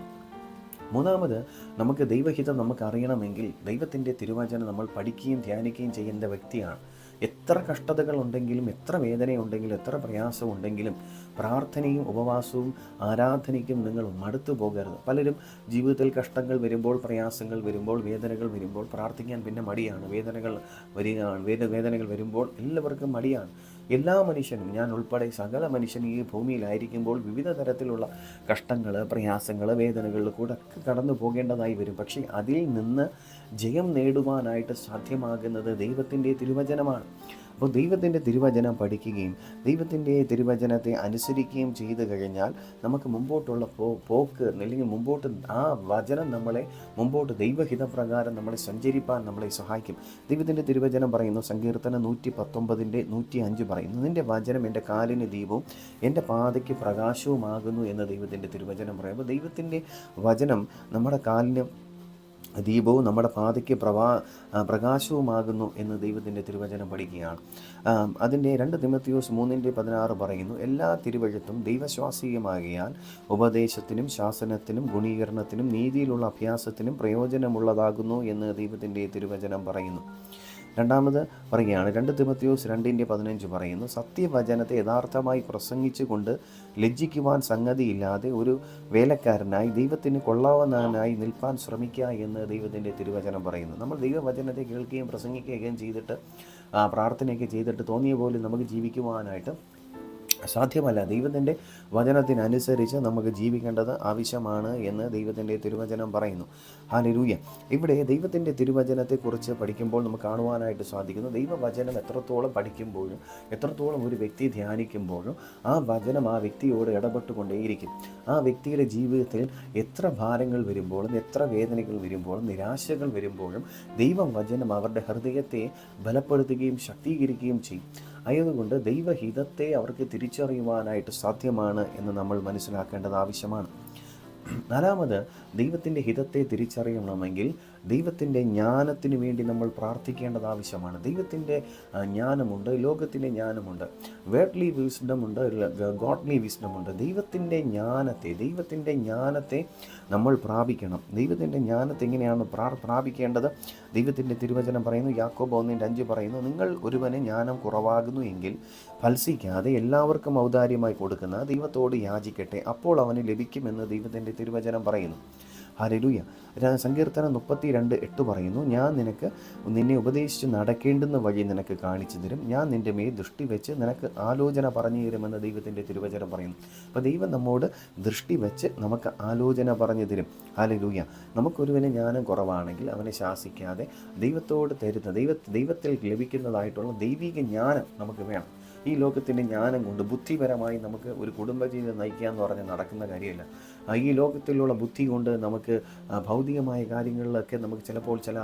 മൂന്നാമത്, നമുക്ക് ദൈവഹിതം നമുക്ക് അറിയണമെങ്കിൽ ദൈവത്തിൻ്റെ തിരുവചനം നമ്മൾ പഠിക്കുകയും ധ്യാനിക്കുകയും ചെയ്യേണ്ട വ്യക്തിയാണ്. എത്ര കഷ്ടതകളുണ്ടെങ്കിലും, എത്ര വേദനയുണ്ടെങ്കിലും, എത്ര പ്രയാസമുണ്ടെങ്കിലും പ്രാർത്ഥനയും ഉപവാസവും ആരാധനയ്ക്കും നിങ്ങൾ മടുത്തു പോകരുത്. പലരും ജീവിതത്തിൽ കഷ്ടങ്ങൾ വരുമ്പോൾ, പ്രയാസങ്ങൾ വരുമ്പോൾ, വേദനകൾ വരുമ്പോൾ പ്രാർത്ഥിക്കാൻ പിന്നെ മടിയാണ്. വേദനകൾ വരുമ്പോൾ എല്ലാവർക്കും മടിയാണ്. എല്ലാ മനുഷ്യനും, ഞാൻ ഉൾപ്പെടെ സകല മനുഷ്യനും ഈ ഭൂമിയിലായിരിക്കുമ്പോൾ വിവിധ തരത്തിലുള്ള കഷ്ടങ്ങൾ, പ്രയാസങ്ങൾ, വേദനകളിൽ കൂടെ ഒക്കെ കടന്നു പോകേണ്ടതായി വരും. പക്ഷേ അതിൽ നിന്ന് ജയം നേടുവാനായിട്ട് സാധ്യമാകുന്നത് ദൈവത്തിൻ്റെ തിരുവചനമാണ്. അപ്പോൾ ദൈവത്തിൻ്റെ തിരുവചനം പഠിക്കുകയും ദൈവത്തിൻ്റെ തിരുവചനത്തെ അനുസരിക്കുകയും ചെയ്തു കഴിഞ്ഞാൽ നമുക്ക് മുമ്പോട്ടുള്ള പോക്ക്, അല്ലെങ്കിൽ മുമ്പോട്ട് ആ വചനം നമ്മളെ മുമ്പോട്ട് ദൈവഹിതപ്രകാരം നമ്മളെ സഞ്ചരിപ്പാൻ നമ്മളെ സഹായിക്കും. ദൈവത്തിൻ്റെ തിരുവചനം പറയുന്നു, സങ്കീർത്തനം 119:105 പറയുന്നു, നിൻ്റെ വചനം എൻ്റെ കാലിന് ദീപവും എൻ്റെ പാതയ്ക്ക് പ്രകാശവുമാകുന്നു എന്ന് ദൈവത്തിൻ്റെ തിരുവചനം പറയുമ്പോൾ ദൈവത്തിൻ്റെ വചനം നമ്മുടെ കാലിന് ദീപവും നമ്മുടെ പാതയ്ക്ക് പ്രകാശവുമാകുന്നു എന്ന് ദൈവത്തിൻ്റെ തിരുവചനം പഠിക്കുകയാണ്. അതിൻ്റെ 2 തിമോഥെയോസ് 3:16 പറയുന്നു, എല്ലാ തിരുവഴുത്തും ദൈവശ്വാസീയമാകിയാൽ ഉപദേശത്തിനും ശാസനത്തിനും ഗുണീകരണത്തിനും നീതിയിലുള്ള അഭ്യാസത്തിനും പ്രയോജനമുള്ളതാകുന്നു എന്ന് ദൈവത്തിൻ്റെ തിരുവചനം പറയുന്നു. രണ്ടാമത് പറയുകയാണ്, 2 തിമോഥെയോസ് 2:15 പറയുന്നു, സത്യവചനത്തെ യഥാർത്ഥമായി പ്രസംഗിച്ചു കൊണ്ട് ലജ്ജിക്കുവാൻ സംഗതിയില്ലാതെ ഒരു വേലക്കാരനായി ദൈവത്തിന് കൊള്ളാവുന്നതിനായി നിൽപ്പാൻ ശ്രമിക്കുക എന്ന് ദൈവത്തിൻ്റെ തിരുവചനം പറയുന്നു. നമ്മൾ ദൈവവചനത്തെ കേൾക്കുകയും പ്രസംഗിക്കുകയും ചെയ്തിട്ട് പ്രാർത്ഥനയൊക്കെ ചെയ്തിട്ട് തോന്നിയ പോലെ നമുക്ക് ജീവിക്കുവാനായിട്ട് സാധ്യമല്ല. ദൈവത്തിൻ്റെ വചനത്തിനനുസരിച്ച് നമുക്ക് ജീവിക്കേണ്ടത് ആവശ്യമാണ് എന്ന് ദൈവത്തിൻ്റെ തിരുവചനം പറയുന്നു. ഹല്ലേലൂയ. ഇവിടെ ദൈവത്തിൻ്റെ തിരുവചനത്തെക്കുറിച്ച് പഠിക്കുമ്പോൾ നമുക്ക് കാണുവാനായിട്ട് സാധിക്കുന്നു, ദൈവവചനം എത്രത്തോളം പഠിക്കുമ്പോഴും എത്രത്തോളം ഒരു വ്യക്തി ധ്യാനിക്കുമ്പോഴും ആ വചനം ആ വ്യക്തിയോട് ഇടപെട്ടുകൊണ്ടേയിരിക്കും. ആ വ്യക്തിയുടെ ജീവിതത്തിൽ എത്ര ഭാരങ്ങൾ വരുമ്പോഴും എത്ര വേദനകൾ വരുമ്പോഴും നിരാശകൾ വരുമ്പോഴും ദൈവവചനം അവരുടെ ഹൃദയത്തെ ബലപ്പെടുത്തുകയും ശക്തീകരിക്കുകയും ചെയ്യും. ആയതുകൊണ്ട് ദൈവഹിതത്തെ അവർക്ക് തിരിച്ചറിയുവാനായിട്ട് സാധ്യമാണ് എന്ന് നമ്മൾ മനസ്സിലാക്കേണ്ടത് ആവശ്യമാണ്. നാലാമത്, ദൈവത്തിൻ്റെ ഹിതത്തെ തിരിച്ചറിയണമെങ്കിൽ ദൈവത്തിൻ്റെ ജ്ഞാനത്തിന് വേണ്ടി നമ്മൾ പ്രാർത്ഥിക്കേണ്ടത് ആവശ്യമാണ്. ദൈവത്തിൻ്റെ ജ്ഞാനമുണ്ട്, ലോകത്തിൻ്റെ ജ്ഞാനമുണ്ട്, വേർഡ്ലി വിസ്ഡമുണ്ട്, ഗോഡ്ലി വിസ്ഡമുണ്ട്. ദൈവത്തിൻ്റെ ജ്ഞാനത്തെ നമ്മൾ പ്രാപിക്കണം. ദൈവത്തിൻ്റെ ജ്ഞാനത്തെ എങ്ങനെയാണ് പ്രാപിക്കേണ്ടത്? ദൈവത്തിൻ്റെ തിരുവചനം പറയുന്നു, യാക്കോബ് 1:5 പറയുന്നു, നിങ്ങൾ ഒരുവന് ജ്ഞാനം കുറവാകുന്നു എങ്കിൽ ഫൽസിക്കാതെ എല്ലാവർക്കും ഔദാര്യമായി കൊടുക്കുന്ന ദൈവത്തോട് യാചിക്കട്ടെ, അപ്പോൾ അവന് ലഭിക്കുമെന്ന് ദൈവത്തിൻ്റെ തിരുവചനം പറയുന്നു. ഹല്ലേലൂയ. സങ്കീർത്തനം 32:8 പറയുന്നു, ഞാൻ നിന്നെ ഉപദേശിച്ച് നടക്കേണ്ടുന്ന വഴി നിനക്ക് കാണിച്ചു തരും, ഞാൻ നിൻ്റെ മേൽ ദൃഷ്ടി വെച്ച് നിനക്ക് ആലോചന പറഞ്ഞു തരുമെന്ന് ദൈവത്തിൻ്റെ തിരുവചനം പറയുന്നു. അപ്പോൾ ദൈവം നമ്മോട് ദൃഷ്ടി വെച്ച് നമുക്ക് ആലോചന പറഞ്ഞു തരും. ഹല്ലേലൂയ. നമുക്കൊരുവന് ജ്ഞാനം കുറവാണെങ്കിൽ അവനെ ശാസിക്കാതെ ദൈവത്തോട് തരുന്ന ദൈവത്തിൽ ലഭിക്കുന്നതായിട്ടുള്ള ദൈവിക ജ്ഞാനം നമുക്ക് വേണം. ഈ ലോകത്തിൻ്റെ ജ്ഞാനം കൊണ്ട് ബുദ്ധിപരമായി നമുക്ക് ഒരു കുടുംബജീവിതം നയിക്കുക എന്ന് പറഞ്ഞാൽ നടക്കുന്ന കാര്യമല്ല. ഈ ലോകത്തിലുള്ള ബുദ്ധി കൊണ്ട് നമുക്ക് ഭൗതികമായ കാര്യങ്ങളിലൊക്കെ നമുക്ക് ചിലപ്പോൾ ചില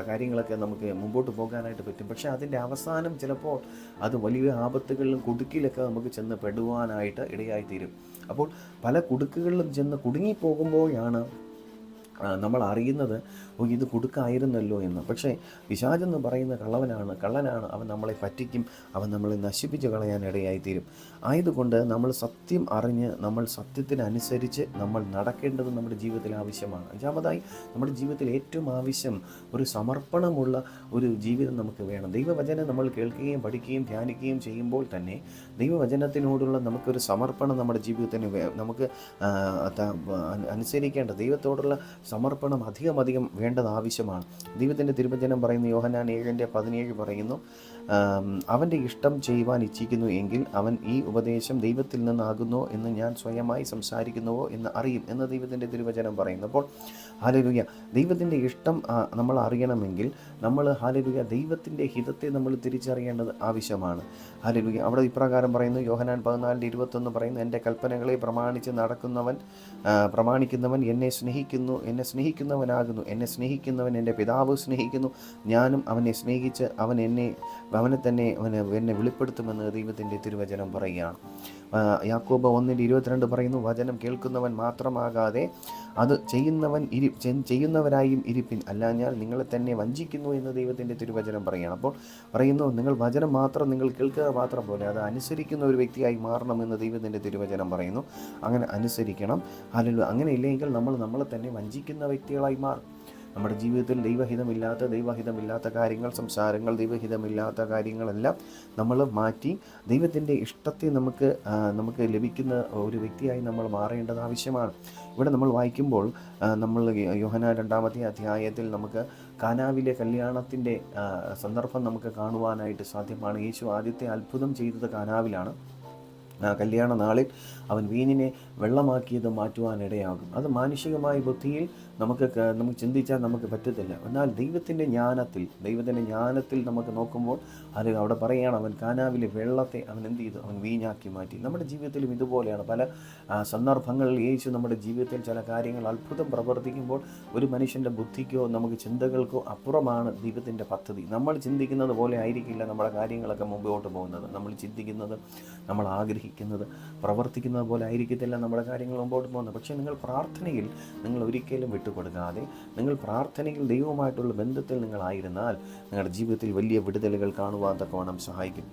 കാര്യങ്ങളൊക്കെ നമുക്ക് മുമ്പോട്ട് പോകാനായിട്ട് പറ്റും. പക്ഷേ അതിൻ്റെ അവസാനം ചിലപ്പോൾ അത് വലിയ ആപത്തുകളിലും കുടുക്കിലൊക്കെ നമുക്ക് ചെന്ന് പെടുവാനായിട്ട് ഇടയായിത്തീരും. അപ്പോൾ പല കുടുക്കുകളിലും ചെന്ന് കുടുങ്ങിപ്പോകുമ്പോഴാണ് നമ്മൾ അറിയുന്നത്, ഇത് കുടുക്കായിരുന്നല്ലോ എന്ന്. പക്ഷേ പിശാചെന്ന് പറയുന്ന കള്ളനാണ്. അവൻ നമ്മളെ പറ്റിക്കും, അവൻ നമ്മളെ നശിപ്പിച്ച് കളയാൻ ഇടയായിത്തീരും. ആയതുകൊണ്ട് നമ്മൾ സത്യം അറിഞ്ഞ് നമ്മൾ സത്യത്തിനനുസരിച്ച് നമ്മൾ നടക്കേണ്ടത് നമ്മുടെ ജീവിതത്തിൽ ആവശ്യമാണ്. അഞ്ചാമതായി, നമ്മുടെ ജീവിതത്തിൽ ഏറ്റവും ആവശ്യം ഒരു സമർപ്പണമുള്ള ഒരു ജീവിതം നമുക്ക് വേണം. ദൈവവചനം നമ്മൾ കേൾക്കുകയും പഠിക്കുകയും ധ്യാനിക്കുകയും ചെയ്യുമ്പോൾ തന്നെ ദൈവവചനത്തിനോടുള്ള നമുക്കൊരു സമർപ്പണം നമ്മുടെ ജീവിതത്തിന് നമുക്ക് അനുസരിക്കേണ്ട ദൈവത്തോടുള്ള സമർപ്പണം അധികം വേണ്ടത് ആവശ്യമാണ്. ദൈവത്തിൻ്റെ തിരുവചനം പറയുന്നു, യോഹന്നാൻ 7:17 പറയുന്നു, അവൻ്റെ ഇഷ്ടം ചെയ്യുവാൻ ഇച്ഛിക്കുന്നു എങ്കിൽ അവൻ ഈ ഉപദേശം ദൈവത്തിൽ നിന്നാകുന്നോ എന്ന് ഞാൻ സ്വയമായി സംസാരിക്കുന്നുവോ എന്ന് അറിയും എന്ന് ദൈവത്തിൻ്റെ തിരുവചനം പറയുന്നു. അപ്പോൾ ഹല്ലേലൂയ, ദൈവത്തിൻ്റെ ഇഷ്ടം നമ്മൾ അറിയണമെങ്കിൽ നമ്മൾ ഹല്ലേലൂയ ദൈവത്തിൻ്റെ ഹിതത്തെ നമ്മൾ തിരിച്ചറിയേണ്ടത് ആവശ്യമാണ്. ഹല്ലേലൂയ. അവിടെ ഇപ്രകാരം പറയുന്നു, യോഹന്നാൻ 14:21 പറയുന്നു, എൻ്റെ കൽപ്പനകളെ പ്രമാണിക്കുന്നവൻ എന്നെ സ്നേഹിക്കുന്നവനാകുന്നു, എന്നെ സ്നേഹിക്കുന്നവൻ എൻ്റെ പിതാവ് സ്നേഹിക്കുന്നു, ഞാനും അവനെ സ്നേഹിച്ച് അവൻ എന്നെ വെളിപ്പെടുത്തുമെന്ന് ദൈവത്തിൻ്റെ തിരുവചനം പറയുകയാണ്. യാക്കോബ് 1:22 പറയുന്നു, വചനം കേൾക്കുന്നവൻ മാത്രമാകാതെ അത് ചെയ്യുന്നവരായും ഇരിപ്പിൻ, അല്ലാഞ്ഞാൽ നിങ്ങളെ തന്നെ വഞ്ചിക്കുന്നു എന്ന് ദൈവത്തിൻ്റെ തിരുവചനം പറയുകയാണ്. അപ്പോൾ പറയുന്നു, നിങ്ങൾ വചനം മാത്രം നിങ്ങൾ കേൾക്കുക മാത്രം പോലെ അത് അനുസരിക്കുന്ന ഒരു വ്യക്തിയായി മാറണമെന്ന് ദൈവത്തിൻ്റെ തിരുവചനം പറയുന്നു. അങ്ങനെ അനുസരിക്കണം. അല്ലെങ്കിൽ അങ്ങനെ ഇല്ലെങ്കിൽ നമ്മൾ നമ്മളെ തന്നെ വഞ്ചിക്കുന്ന വ്യക്തികളായി മാറും. നമ്മുടെ ജീവിതത്തിൽ ദൈവഹിതമില്ലാത്ത കാര്യങ്ങൾ, സംസാരങ്ങൾ, ദൈവഹിതമില്ലാത്ത കാര്യങ്ങളെല്ലാം നമ്മൾ മാറ്റി ദൈവത്തിൻ്റെ ഇഷ്ടത്തെ നമുക്ക് ലഭിക്കുന്ന ഒരു വ്യക്തിയായി നമ്മൾ മാറേണ്ടത് ആവശ്യമാണ്. ഇവിടെ നമ്മൾ വായിക്കുമ്പോൾ നമ്മൾ യോഹന്നാൻ 2-ാമത്തെ അധ്യായത്തിൽ നമുക്ക് കാനാവിലെ കല്യാണത്തിൻ്റെ സന്ദർഭം നമുക്ക് കാണുവാനായിട്ട് സാധ്യമാണ്. യേശു ആദ്യത്തെ അത്ഭുതം ചെയ്തത് കാനാവിലാണ്. കല്യാണ നാളിൽ അവൻ വീഞ്ഞിനെ വെള്ളമാക്കിയത് മാറ്റുവാനിടയാകും. അത് മാനുഷികമായ ബുദ്ധിയിൽ നമുക്ക് ചിന്തിച്ചാൽ നമുക്ക് പറ്റത്തില്ല. എന്നാൽ ദൈവത്തിൻ്റെ ജ്ഞാനത്തിൽ നമുക്ക് നോക്കുമ്പോൾ അത് അവിടെ പറയുകയാണ്, അവൻ കാനാവിലെ വെള്ളത്തെ അവൻ എന്ത് ചെയ്തു? അവൻ വീഞ്ഞാക്കി മാറ്റി. നമ്മുടെ ജീവിതത്തിലും ഇതുപോലെയാണ്. പല സന്ദർഭങ്ങളിൽ യേശു നമ്മുടെ ജീവിതത്തിൽ ചില കാര്യങ്ങൾ അത്ഭുതം പ്രവർത്തിക്കുമ്പോൾ ഒരു മനുഷ്യൻ്റെ ബുദ്ധിക്കോ നമുക്ക് ചിന്തകൾക്കോ അപ്പുറമാണ് ദൈവത്തിൻ്റെ പദ്ധതി. നമ്മൾ ചിന്തിക്കുന്നത് പോലെ ആയിരിക്കില്ല നമ്മുടെ കാര്യങ്ങളൊക്കെ മുമ്പോട്ട് പോകുന്നത്. നമ്മൾ ചിന്തിക്കുന്നത്, നമ്മൾ ആഗ്രഹിക്കുന്നത്, പ്രവർത്തിക്കുന്നത് പോലെ ആയിരിക്കത്തില്ല നമ്മുടെ കാര്യങ്ങൾ മുമ്പോട്ട് പോകുന്നത്. പക്ഷേ നിങ്ങൾ പ്രാർത്ഥനയിൽ നിങ്ങൾ ഒരിക്കലും വിട്ടുകൊടുക്കാതെ, നിങ്ങൾ പ്രാർത്ഥനയിൽ ദൈവവുമായിട്ടുള്ള ബന്ധത്തിൽ നിങ്ങളായിരുന്നാൽ നിങ്ങളുടെ ജീവിതത്തിൽ വലിയ വിടുതലുകൾ കാണുവാൻ തക്കവണ്ണം സഹായിക്കും.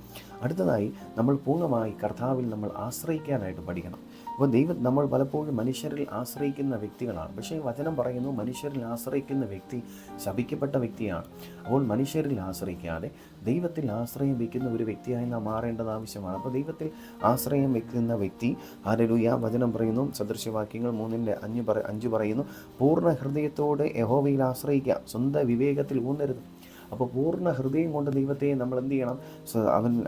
അടുത്തതായി നമ്മൾ പൂർണ്ണമായി കർത്താവിൽ നമ്മൾ ആശ്രയിക്കാനായിട്ട് പഠിക്കണം. അപ്പോൾ നമ്മൾ പലപ്പോഴും മനുഷ്യരിൽ ആശ്രയിക്കുന്ന വ്യക്തികളാണ്. പക്ഷേ വചനം പറയുന്നു, മനുഷ്യരിൽ ആശ്രയിക്കുന്ന വ്യക്തി ശപിക്കപ്പെട്ട വ്യക്തിയാണ്. അപ്പോൾ മനുഷ്യരിൽ ആശ്രയിക്കാതെ ദൈവത്തിൽ ആശ്രയം വയ്ക്കുന്ന ഒരു വ്യക്തിയായി നാം മാറേണ്ടത് ആവശ്യമാണ്. അപ്പോൾ ദൈവത്തിൽ ആശ്രയം വയ്ക്കുന്ന വ്യക്തി, ഹല്ലേലൂയ, വചനം പറയുന്നു, സദൃശവാക്യങ്ങൾ 3:5 പറയുന്നു, പൂർണ്ണ ഹൃദയത്തോടെ യഹോവയിൽ ആശ്രയിക്കാം, സ്വന്തം വിവേകത്തിൽ ഊന്നരുത്. അപ്പോൾ പൂർണ്ണ ഹൃദയം കൊണ്ട് ദൈവത്തെ നമ്മൾ എന്ത് ചെയ്യണം?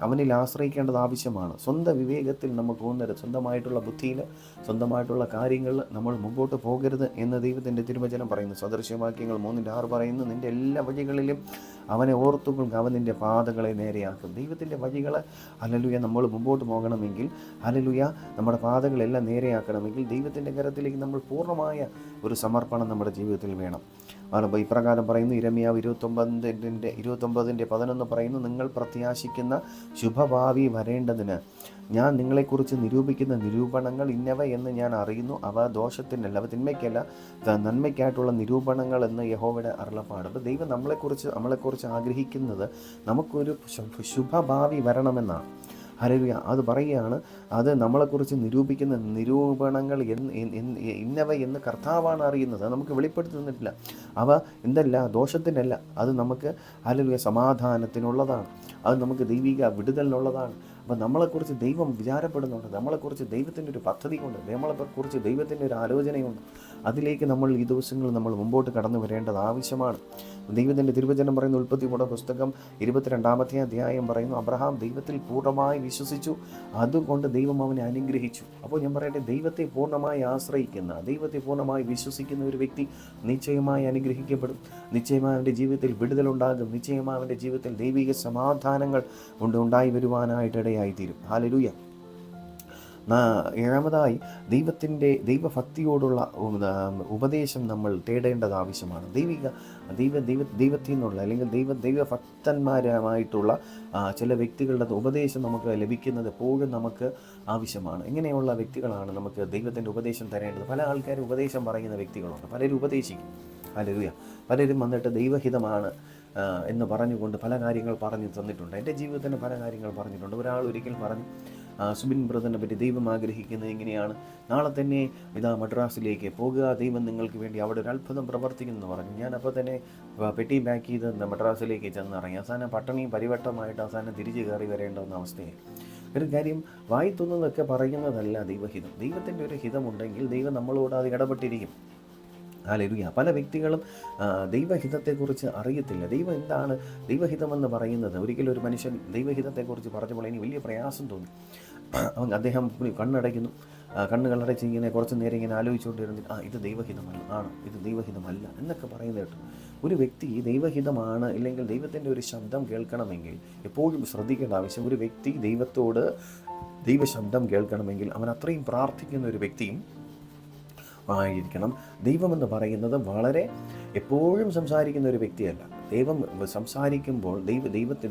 അവനിൽ ആശ്രയിക്കേണ്ടത് ആവശ്യമാണ്. സ്വന്തം വിവേകത്തിൽ നമുക്ക് ഊന്നരുത്. സ്വന്തമായിട്ടുള്ള ബുദ്ധിയിൽ, സ്വന്തമായിട്ടുള്ള കാര്യങ്ങളിൽ നമ്മൾ മുമ്പോട്ട് പോകരുത് എന്ന് ദൈവത്തിൻ്റെ തിരുവചനം പറയുന്നു. സദൃശവാക്യങ്ങൾ 3:6 പറയുന്നു, നിൻ്റെ എല്ലാ വഴികളിലും അവനെ ഓർത്തുകൊണ്ട് അവൻ നിൻ്റെ പാതകളെ നേരെയാക്കും. ദൈവത്തിൻ്റെ വഴികൾ, ഹല്ലേലൂയ, നമ്മൾ മുമ്പോട്ട് പോകണമെങ്കിൽ, ഹല്ലേലൂയ, നമ്മുടെ പാതകളെല്ലാം നേരെയാക്കണമെങ്കിൽ ദൈവത്തിൻ്റെ കരത്തിലേക്ക് നമ്മൾ പൂർണ്ണമായ ഒരു സമർപ്പണം നമ്മുടെ ജീവിതത്തിൽ വേണം. ഇപ്രകാരം പറയുന്നു, യിരെമ്യാവ് 29:11 പറയുന്നു, നിങ്ങൾ പ്രത്യാശിക്കുന്ന ശുഭഭാവി വരേണ്ടതിന് ഞാൻ നിങ്ങളെക്കുറിച്ച് നിരൂപിക്കുന്ന നിരൂപണങ്ങൾ ഇന്നവ എന്ന് ഞാൻ അറിയുന്നു. അവ ദോഷത്തിനല്ല, അവ തിന്മയ്ക്കല്ല, നന്മയ്ക്കായിട്ടുള്ള നിരൂപണങ്ങൾ എന്ന് യഹോവയുടെ അരുളപ്പാട്. അപ്പോൾ ദൈവം നമ്മളെക്കുറിച്ച് ആഗ്രഹിക്കുന്നത് നമുക്കൊരു ശുഭഭാവി വരണമെന്നാണ്. ഹല്ലേലൂയ, അത് പറയുകയാണ്, അത് നമ്മളെക്കുറിച്ച് നിരൂപിക്കുന്ന നിരൂപണങ്ങൾ ഇന്നവ എന്ന് കർത്താവാണ് അറിയുന്നത്. അത് നമുക്ക് വെളിപ്പെടുത്തി തന്നിട്ടില്ല. അവ എന്തല്ല, ദോഷത്തിനല്ല, അത് നമുക്ക്, ഹല്ലേലൂയ, സമാധാനത്തിനുള്ളതാണ്, അത് നമുക്ക് ദൈവിക വിടുതലിനുള്ളതാണ്. അപ്പോൾ നമ്മളെക്കുറിച്ച് ദൈവം വിചാരപ്പെടുന്നുണ്ട്, നമ്മളെക്കുറിച്ച് ദൈവത്തിൻ്റെ ഒരു പദ്ധതി കൊണ്ട്, നമ്മളെക്കുറിച്ച് ദൈവത്തിൻ്റെ ഒരു ആലോചനയുണ്ട്. അതിലേക്ക് നമ്മൾ ഈ ദിവസങ്ങളിൽ നമ്മൾ മുമ്പോട്ട് കടന്നു വരേണ്ടത് ആവശ്യമാണ്. ദൈവത്തിൻ്റെ തിരുവചനം പറയുന്ന ഉൽപ്പത്തിയുടെ പുസ്തകം 22-ാമത്തെ അധ്യായം പറയുന്നു, അബ്രഹാം ദൈവത്തിൽ പൂർണ്ണമായി വിശ്വസിച്ചു, അതുകൊണ്ട് ദൈവം അവനെ അനുഗ്രഹിച്ചു. അപ്പോൾ ഞാൻ പറയട്ടെ, ദൈവത്തെ പൂർണ്ണമായി ആശ്രയിക്കുന്ന, ദൈവത്തെ പൂർണ്ണമായി വിശ്വസിക്കുന്ന ഒരു വ്യക്തി നിശ്ചയമായി അനുഗ്രഹിക്കപ്പെടും. നിശ്ചയമായി അവൻ്റെ ജീവിതത്തിൽ വിടുതലുണ്ടാകും. നിശ്ചയമായി അവൻ്റെ ജീവിതത്തിൽ ദൈവിക സമാധാനങ്ങൾ ഉണ്ടായി വരുവാനായിട്ട് ഇടയായിത്തീരും. ഹല്ലേലൂയ. 7-ാമതായി ദൈവഭക്തിയോടുള്ള ഉപദേശം നമ്മൾ തേടേണ്ടത് ആവശ്യമാണ്. ദൈവത്തിൽ നിന്നുള്ള അല്ലെങ്കിൽ ദൈവഭക്തന്മാരുമായിട്ടുള്ള ചില വ്യക്തികളുടെ ഉപദേശം നമുക്ക് ലഭിക്കുന്നത് എപ്പോഴും നമുക്ക് ആവശ്യമാണ്. ഇങ്ങനെയുള്ള വ്യക്തികളാണ് നമുക്ക് ദൈവത്തിൻ്റെ ഉപദേശം തരേണ്ടത്. പല ആൾക്കാരും ഉപദേശം പറയുന്ന വ്യക്തികളുണ്ട്, പലരും ഉപദേശിക്കും. ഹല്ലേലൂയ. പലരും വന്നിട്ട് ദൈവഹിതമാണ് എന്ന് പറഞ്ഞുകൊണ്ട് പല കാര്യങ്ങൾ പറഞ്ഞു തന്നിട്ടുണ്ട്. എൻ്റെ ജീവിതത്തിന് പല കാര്യങ്ങൾ പറഞ്ഞിട്ടുണ്ട്. ഒരാൾ ഒരിക്കൽ പറഞ്ഞു, സുബിൻ ബ്രദറിനെ പറ്റി ദൈവം ആഗ്രഹിക്കുന്നത് ഇങ്ങനെയാണ്, നാളെ തന്നെ മദ്രാസിലേക്ക് പോകുക, ദൈവം നിങ്ങൾക്ക് വേണ്ടി അവിടെ ഒരു അത്ഭുതം പ്രവർത്തിക്കുമെന്ന് പറഞ്ഞു. ഞാൻ അപ്പോൾ തന്നെ പെട്ടി പാക്ക് ചെയ്ത് മദ്രാസിലേക്ക് ചെന്നിറങ്ങി. അവസാനം പട്ടണിയും പരിവട്ടമായിട്ട് അവസാനം തിരിച്ചു കയറി വരേണ്ടുന്ന അവസ്ഥയായി. ഒരു കാര്യം, വായിത്തുന്നതൊക്കെ പറയുന്നതല്ല ദൈവഹിതം. ദൈവത്തിൻ്റെ ഒരു ഹിതമുണ്ടെങ്കിൽ ദൈവം നമ്മളോട് അത് ഇടപെട്ടിരിക്കും. ഹല്ലേലൂയ. പല വ്യക്തികളും ദൈവഹിതത്തെക്കുറിച്ച് അറിയത്തില്ല. ദൈവം എന്താണ് ദൈവഹിതമെന്ന് പറയുന്നത്? ഒരിക്കലും ഒരു മനുഷ്യൻ ദൈവഹിതത്തെക്കുറിച്ച് പറഞ്ഞപ്പോൾ എനിക്ക് വലിയ പ്രയാസം തോന്നി. അദ്ദേഹം കണ്ണുകളടച്ച് ഇങ്ങനെ കുറച്ച് നേരം ഇങ്ങനെ ആലോചിച്ചുകൊണ്ടിരുന്നിട്ട് ഇത് ദൈവഹിതമല്ല എന്നൊക്കെ പറയുന്നത് കേട്ടു. ഒരു വ്യക്തി ദൈവഹിതമാണ് ഇല്ലെങ്കിൽ ദൈവത്തിൻ്റെ ഒരു ശബ്ദം കേൾക്കണമെങ്കിൽ എപ്പോഴും ശ്രദ്ധിക്കേണ്ട ആവശ്യം, ഒരു വ്യക്തി ദൈവശബ്ദം കേൾക്കണമെങ്കിൽ അവൻ അത്രയും പ്രാർത്ഥിക്കുന്ന ഒരു വ്യക്തിയും ആയിരിക്കണം. ദൈവമെന്ന് പറയുന്നത് വളരെ എപ്പോഴും സംസാരിക്കുന്ന ഒരു വ്യക്തിയല്ല. ദൈവം സംസാരിക്കുമ്പോൾ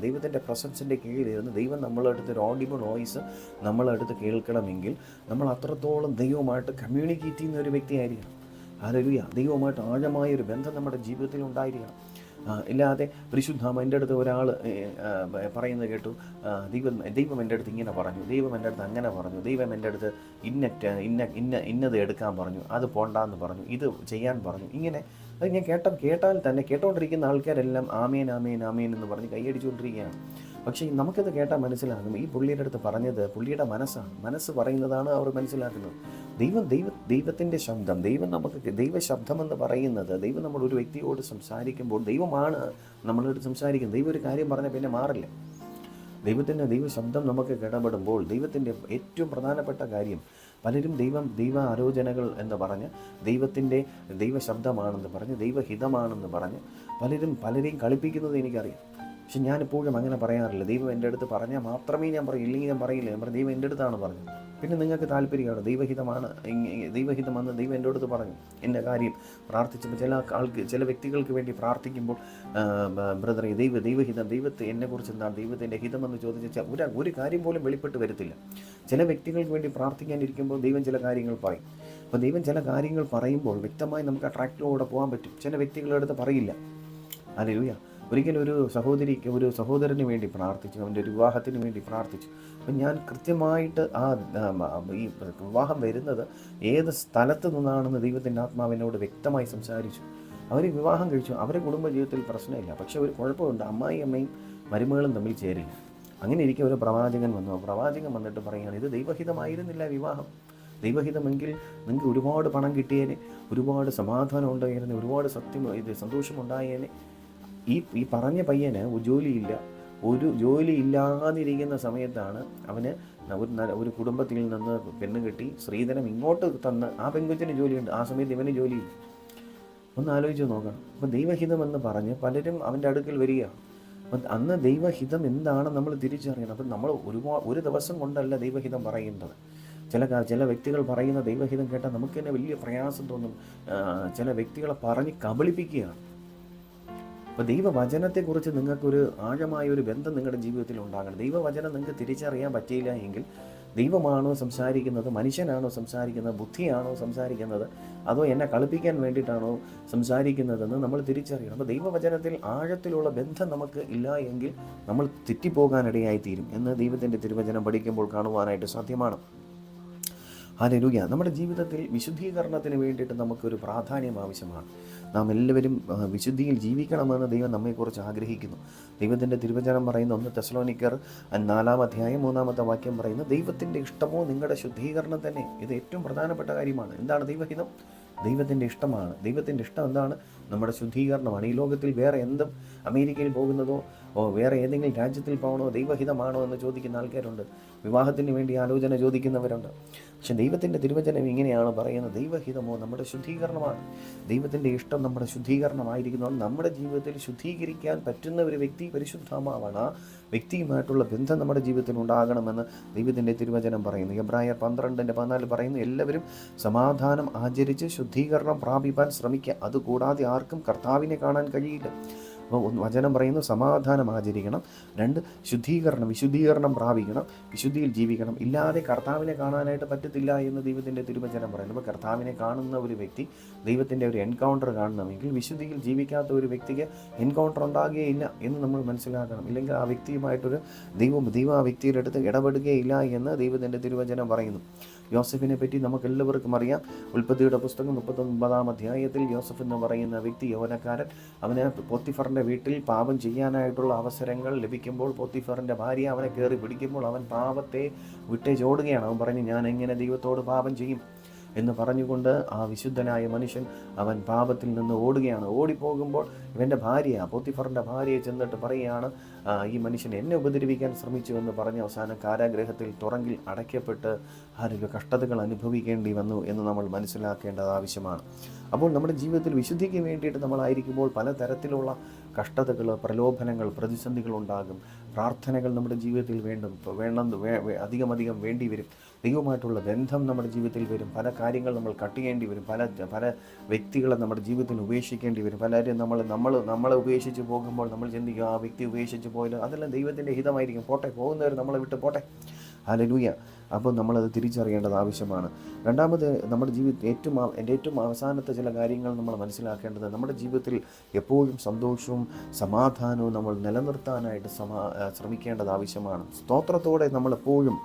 ദൈവത്തിൻ്റെ പ്രസൻസിൻ്റെ കീഴിലിരുന്ന് ദൈവം നമ്മളടുത്ത് ഒരു ഓഡിബിൾ വോയിസ് നമ്മളടുത്ത് കേൾക്കണമെങ്കിൽ നമ്മൾ അത്രത്തോളം ദൈവമായിട്ട് കമ്മ്യൂണിക്കേറ്റ് ചെയ്യുന്ന ഒരു വ്യക്തിയായിരിക്കണം. ഹല്ലേലൂയ. ദൈവവുമായിട്ട് ആഴമായൊരു ബന്ധം നമ്മുടെ ജീവിതത്തിൽ ഉണ്ടായിരിക്കണം. ഇല്ലാതെ പരിശുദ്ധാത്മാവ് എൻ്റെ അടുത്ത് ഒരാൾ പറയുന്നത് കേട്ടു, ദൈവം എൻ്റെ അടുത്ത് ഇങ്ങനെ പറഞ്ഞു, ദൈവം എൻ്റെ അടുത്ത് അങ്ങനെ പറഞ്ഞു, ദൈവം എൻ്റെ അടുത്ത് ഇന്നത് എടുക്കാൻ പറഞ്ഞു, അത് പോണ്ടാന്ന് പറഞ്ഞു, ഇത് ചെയ്യാൻ പറഞ്ഞു. ഇങ്ങനെ അത് ഞാൻ കേട്ടാൽ തന്നെ കേട്ടോണ്ടിരിക്കുന്ന ആൾക്കാരെല്ലാം ആമേൻ ആമേൻ ആമേൻ എന്ന് പറഞ്ഞ് കൈയടിച്ചുകൊണ്ടിരിക്കുകയാണ്. പക്ഷേ നമുക്കിത് കേട്ടാൽ മനസ്സിലാകും ഈ പുള്ളിയുടെ അടുത്ത് പറഞ്ഞത് പുള്ളിയുടെ മനസ്സാണ്. മനസ്സ് പറയുന്നതാണ് അവർ മനസ്സിലാക്കുന്നത്. ദൈവത്തിൻ്റെ ശബ്ദം, ദൈവശബ്ദമെന്ന് പറയുന്നത്, ദൈവം നമ്മളൊരു വ്യക്തിയോട് സംസാരിക്കുമ്പോൾ ദൈവമാണ് നമ്മളോട് സംസാരിക്കുന്നത്. ദൈവം ഒരു കാര്യം പറഞ്ഞാൽ പിന്നെ മാറില്ല. ദൈവശബ്ദം നമുക്ക് ഇടപെടുമ്പോൾ ദൈവത്തിൻ്റെ ഏറ്റവും പ്രധാനപ്പെട്ട കാര്യം, പലരും ദൈവ ആലോചനകൾ എന്ന് പറഞ്ഞ് ദൈവശബ്ദമാണെന്ന് പറഞ്ഞ് ദൈവഹിതമാണെന്ന് പറഞ്ഞ് പലരെയും കളിപ്പിക്കുന്നത് എനിക്കറിയാം. പക്ഷെ ഞാനിപ്പോഴും അങ്ങനെ പറയാറില്ല. ദൈവം എൻ്റെ അടുത്ത് പറഞ്ഞാൽ മാത്രമേ ഞാൻ പറയൂ, ഇല്ലെങ്കിൽ ഞാൻ പറയില്ല. ഞാൻ പറയും ദൈവം എൻ്റെ അടുത്താണ് പറഞ്ഞത്. പിന്നെ നിങ്ങൾക്ക് താല്പര്യമാണ് ദൈവഹിതമെന്ന് ദൈവം എൻ്റെ അടുത്ത് പറഞ്ഞു. എൻ്റെ കാര്യം പ്രാർത്ഥിച്ചപ്പോൾ ചില വ്യക്തികൾക്ക് വേണ്ടി പ്രാർത്ഥിക്കുമ്പോൾ ബ്രദറെ ദൈവഹിതം, എന്നെക്കുറിച്ച് എന്താണ് ദൈവത്തിൻ്റെ ഹിതമെന്ന് ചോദിച്ചാൽ ഒരു കാര്യം പോലും വെളിപ്പെട്ട് വരത്തില്ല. ചില വ്യക്തികൾക്ക് വേണ്ടി പ്രാർത്ഥിക്കാനിരിക്കുമ്പോൾ ദൈവം ചില കാര്യങ്ങൾ പറയും. അപ്പോൾ ദൈവം ചില കാര്യങ്ങൾ പറയുമ്പോൾ വ്യക്തമായി നമുക്ക് ആ ട്രാക്കിലൂടെ പോകാൻ പറ്റും. ചില വ്യക്തികളുടെ അടുത്ത് പറയില്ല. ഹല്ലേലൂയ. ഒരിക്കലും ഒരു സഹോദരന് വേണ്ടി പ്രാർത്ഥിച്ചു, അവൻ്റെ ഒരു വിവാഹത്തിന് വേണ്ടി പ്രാർത്ഥിച്ചു. അപ്പം ഞാൻ കൃത്യമായിട്ട് ഈ വിവാഹം വരുന്നത് ഏത് സ്ഥലത്ത് നിന്നാണെന്ന് ദൈവത്തിൻ്റെ ആത്മാവിനോട് വ്യക്തമായി സംസാരിച്ചു. അവർ വിവാഹം കഴിച്ചു, അവരുടെ കുടുംബജീവിതത്തിൽ പ്രശ്നമില്ല. പക്ഷേ ഒരു കുഴപ്പമുണ്ട്, അമ്മയും മരുമകളും തമ്മിൽ ചേരില്ല. അങ്ങനെ ഇരിക്കും ഒരു പ്രവാചകൻ വന്നിട്ട് പറയുകയാണ്, ഇത് ദൈവഹിതമായിരുന്നില്ല വിവാഹം. ദൈവഹിതമെങ്കിൽ നിങ്ങൾക്ക് ഒരുപാട് പണം കിട്ടിയേനെ, ഒരുപാട് സമാധാനം ഉണ്ടായേനെ, ഒരുപാട് സന്തോഷമുണ്ടായേനെ. ഈ പറഞ്ഞ പയ്യന് ഒരു ജോലി ഇല്ലാതിരിക്കുന്ന സമയത്താണ് അവന് ഒരു കുടുംബത്തിൽ നിന്ന് പെണ്ണ് കെട്ടി സ്ത്രീധനം ഇങ്ങോട്ട് തന്ന് ആ പെൺകൊച്ചിന് ജോലിയുണ്ട്. ആ സമയത്ത് ഇവന് ജോലിയില്ല. ഒന്ന് ആലോചിച്ച് നോക്കണം. അപ്പം ദൈവഹിതമെന്ന് പറഞ്ഞ് പലരും അവൻ്റെ അടുക്കൽ വരികയാണ്. അപ്പം അന്ന് ദൈവഹിതം എന്താണെന്ന് നമ്മൾ തിരിച്ചറിയണം. അപ്പം നമ്മൾ ഒരു ദിവസം കൊണ്ടല്ല ദൈവഹിതം പറയുന്നത്. ചില വ്യക്തികൾ പറയുന്ന ദൈവഹിതം കേട്ടാൽ നമുക്ക് തന്നെ വലിയ പ്രയാസം തോന്നും. ചില വ്യക്തികളെ പറഞ്ഞ് കബളിപ്പിക്കുകയാണ്. അപ്പോൾ ദൈവവചനത്തെക്കുറിച്ച് നിങ്ങൾക്കൊരു ആഴമായൊരു ബന്ധം നിങ്ങളുടെ ജീവിതത്തിൽ ഉണ്ടാകണം. ദൈവവചനം നിങ്ങൾക്ക് തിരിച്ചറിയാൻ പറ്റിയില്ല എങ്കിൽ ദൈവമാണോ സംസാരിക്കുന്നത്, മനുഷ്യനാണോ സംസാരിക്കുന്നത്, ബുദ്ധിയാണോ സംസാരിക്കുന്നത്, അതോ എന്നെ കളിപ്പിക്കാൻ വേണ്ടിയിട്ടാണോ സംസാരിക്കുന്നതെന്ന് നമ്മൾ തിരിച്ചറിയണം. അപ്പോൾ ദൈവവചനത്തിൽ ആഴത്തിലുള്ള ബന്ധം നമുക്ക് ഇല്ല എങ്കിൽ നമ്മൾ തെറ്റിപ്പോകാനിടയായിത്തീരും എന്ന് ദൈവത്തിൻ്റെ തിരുവചനം പഠിക്കുമ്പോൾ കാണുവാനായിട്ട് സാധ്യമാണ്. ഹല്ലേലൂയ. നമ്മുടെ ജീവിതത്തിൽ വിശുദ്ധീകരണത്തിന് വേണ്ടിയിട്ട് നമുക്കൊരു പ്രാധാന്യം ആവശ്യമാണ്. നാം എല്ലാവരും വിശുദ്ധിയിൽ ജീവിക്കണമെന്ന് ദൈവം നമ്മെക്കുറിച്ച് ആഗ്രഹിക്കുന്നു. ദൈവത്തിൻ്റെ തിരുവചനം പറയുന്ന 1 തെസ്സലോനിക്കർ 4-ാം അധ്യായം 3-ാമത്തെ വാക്യം പറയുന്നു, ദൈവത്തിൻ്റെ ഇഷ്ടമോ നിങ്ങളുടെ ശുദ്ധീകരണം തന്നെ. ഇത് ഏറ്റവും പ്രധാനപ്പെട്ട കാര്യമാണ്. എന്താണ് ദൈവഹിതം? ദൈവത്തിൻ്റെ ഇഷ്ടമാണ്. ദൈവത്തിൻ്റെ ഇഷ്ടം എന്താണ്? നമ്മുടെ ശുദ്ധീകരണമാണ്. ഈ ലോകത്തിൽ വേറെ എന്തും, അമേരിക്കയിൽ പോകുന്നതോ വേറെ ഏതെങ്കിലും രാജ്യത്തിൽ പോകണോ ദൈവഹിതമാണോ എന്ന് ചോദിക്കുന്ന ആൾക്കാരുണ്ട്. വിവാഹത്തിന് വേണ്ടി ആലോചന ചോദിക്കുന്നവരുണ്ട്. പക്ഷെ ദൈവത്തിൻ്റെ തിരുവചനം ഇങ്ങനെയാണ് പറയുന്നത്, ദൈവഹിതമോ നമ്മുടെ ശുദ്ധീകരണമാണ്. ദൈവത്തിൻ്റെ ഇഷ്ടം നമ്മുടെ ശുദ്ധീകരണമായിരിക്കുന്നത്. നമ്മുടെ ജീവിതത്തിൽ ശുദ്ധീകരിക്കാൻ പറ്റുന്ന ഒരു വ്യക്തി പരിശുദ്ധാത്മാവാണ്. ആ വ്യക്തിയുമായിട്ടുള്ള ബന്ധം നമ്മുടെ ജീവിതത്തിൽ ഉണ്ടാകണമെന്ന് ദൈവത്തിൻ്റെ തിരുവചനം പറയുന്നു. എബ്രായർ 12:14 പറയുന്നു, എല്ലാവരും സമാധാനം ആചരിച്ച് ശുദ്ധീകരണം പ്രാപിപ്പാൻ ശ്രമിക്കുക, അതുകൂടാതെ ആർക്കും കർത്താവിനെ കാണാൻ കഴിയില്ല. അപ്പോൾ വചനം പറയുന്നു സമാധാനം ആചരിക്കണം, 2 വിശുദ്ധീകരണം പ്രാപിക്കണം, വിശുദ്ധിയിൽ ജീവിക്കണം. ഇല്ലാതെ കർത്താവിനെ കാണാനായിട്ട് പറ്റത്തില്ല എന്ന് ദൈവത്തിൻ്റെ തിരുവചനം പറയുന്നു. അപ്പോൾ കർത്താവിനെ കാണുന്ന ഒരു വ്യക്തി ദൈവത്തിൻ്റെ ഒരു എൻകൗണ്ടർ കാണണമെങ്കിൽ വിശുദ്ധിയിൽ ജീവിക്കാത്ത ഒരു വ്യക്തിക്ക് എൻകൗണ്ടർ ഉണ്ടാകുകയില്ല എന്ന് നമ്മൾ മനസ്സിലാക്കണം. ഇല്ലെങ്കിൽ ആ വ്യക്തിയുമായിട്ടൊരു ദൈവം ആ വ്യക്തിയുടെ അടുത്ത് ഇടപെടുകയില്ല എന്ന് ദൈവത്തിൻ്റെ തിരുവചനം പറയുന്നു. യോസഫിനെ പറ്റി നമുക്ക് എല്ലാവർക്കും അറിയാം. ഉൽപ്പത്തിയുടെ പുസ്തകം 39-ാം അധ്യായത്തിൽ യോസഫ് എന്ന് പറയുന്ന വ്യക്തി, യൗവനക്കാരൻ, അവന് പോത്തിഫറിൻ്റെ വീട്ടിൽ പാപം ചെയ്യാനായിട്ടുള്ള അവസരങ്ങൾ ലഭിക്കുമ്പോൾ പോത്തിഫറിൻ്റെ ഭാര്യ അവനെ കയറി പിടിക്കുമ്പോൾ അവൻ പാപത്തെ വിട്ടേച്ചോടുകയാണ്. അവൻ പറഞ്ഞു, ഞാൻ എങ്ങനെ ദൈവത്തോട് പാപം ചെയ്യും എന്ന് പറഞ്ഞുകൊണ്ട് ആ വിശുദ്ധനായ മനുഷ്യൻ അവൻ പാപത്തിൽ നിന്ന് ഓടുകയാണ്. ഓടിപ്പോകുമ്പോൾ ഇവൻ്റെ പോത്തിഫറിൻ്റെ ഭാര്യയെ ചെന്നിട്ട് പറയുകയാണ്, ഈ മനുഷ്യൻ എന്നെ ഉപദ്രവിക്കാൻ ശ്രമിച്ചു എന്ന് പറഞ്ഞ് അവസാനം കാരാഗ്രഹത്തിൽ തുറങ്കിൽ അടയ്ക്കപ്പെട്ട് കഷ്ടതകൾ അനുഭവിക്കേണ്ടി വന്നു എന്ന് നമ്മൾ മനസ്സിലാക്കേണ്ടത് ആവശ്യമാണ്. അപ്പോൾ നമ്മുടെ ജീവിതത്തിൽ വിശുദ്ധിക്ക് വേണ്ടിയിട്ട് നമ്മളായിരിക്കുമ്പോൾ പലതരത്തിലുള്ള കഷ്ടതകൾ, പ്രലോഭനങ്ങൾ, പ്രതിസന്ധികൾ ഉണ്ടാകും. പ്രാർത്ഥനകൾ നമ്മുടെ ജീവിതത്തിൽ അധികം വേണ്ടി വരും. ദൈവമായിട്ടുള്ള ബന്ധം നമ്മുടെ ജീവിതത്തിൽ വരും. പല കാര്യങ്ങൾ നമ്മൾ കട്ട് ചെയ്യേണ്ടി വരും. പല വ്യക്തികളെ നമ്മുടെ ജീവിതത്തിൽ ഉപേക്ഷിക്കേണ്ടി വരും. പലരും നമ്മളെ ഉപേക്ഷിച്ച് പോകുമ്പോൾ നമ്മൾ ചിന്തിക്കും, ആ വ്യക്തി ഉപേക്ഷിച്ച് പോയാലും അതെല്ലാം ദൈവത്തിൻ്റെ ഹിതമായിരിക്കും. പോകുന്നവർ നമ്മളെ വിട്ട് പോട്ടെ. ഹല്ലേലൂയ. അപ്പോൾ നമ്മളത് തിരിച്ചറിയേണ്ടത് ആവശ്യമാണ്. രണ്ടാമത്, നമ്മുടെ ജീവിതത്തിൽ ഏറ്റവും അവസാനത്തെ ചില കാര്യങ്ങൾ നമ്മൾ മനസ്സിലാക്കേണ്ടത്, നമ്മുടെ ജീവിതത്തിൽ എപ്പോഴും സന്തോഷവും സമാധാനവും നമ്മൾ നിലനിർത്താനായിട്ട് ശ്രമിക്കേണ്ടത് ആവശ്യമാണ്. സ്തോത്രത്തോടെ നമ്മളെപ്പോഴും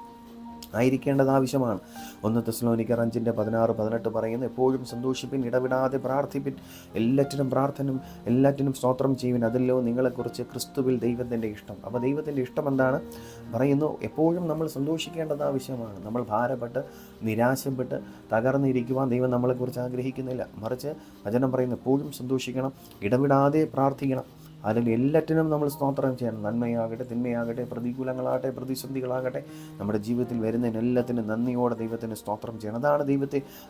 ആയിരിക്കേണ്ടത് ആവശ്യമാണ്. 1 തെസ്സലോനിക്കർ 5:16-18 പറയുന്നു, എപ്പോഴും സന്തോഷിപ്പിൻ, ഇടവിടാതെ പ്രാർത്ഥിപ്പിൻ, എല്ലാറ്റിനും സ്തോത്രം ചെയ്യുവിൻ, അതല്ലോ നിങ്ങളെക്കുറിച്ച് ക്രിസ്തുവിൽ ദൈവത്തിൻ്റെ ഇഷ്ടം. അപ്പോൾ ദൈവത്തിൻ്റെ ഇഷ്ടം എന്താണ് പറയുന്നു? എപ്പോഴും നമ്മൾ സന്തോഷിക്കേണ്ടത് ആവശ്യമാണ്. നമ്മൾ ഭാരപ്പെട്ട് നിരാശപ്പെട്ട് തകർന്നിരിക്കുവാൻ ദൈവം നമ്മളെക്കുറിച്ച് ആഗ്രഹിക്കുന്നില്ല. മറിച്ച് വചനം പറയുന്നു, എപ്പോഴും സന്തോഷിക്കണം, ഇടവിടാതെ പ്രാർത്ഥിക്കണം. അല്ലെങ്കിൽ എല്ലാറ്റിനും നമ്മൾ സ്തോത്രം ചെയ്യണം. നന്മയാകട്ടെ, തിന്മയാകട്ടെ, പ്രതികൂലങ്ങളാകട്ടെ, പ്രതിസന്ധികളാകട്ടെ, നമ്മുടെ ജീവിതത്തിൽ വരുന്നതിനെല്ലാത്തിനും നന്ദിയോടെ ദൈവത്തിന് സ്തോത്രം ചെയ്യണം. അതാണ്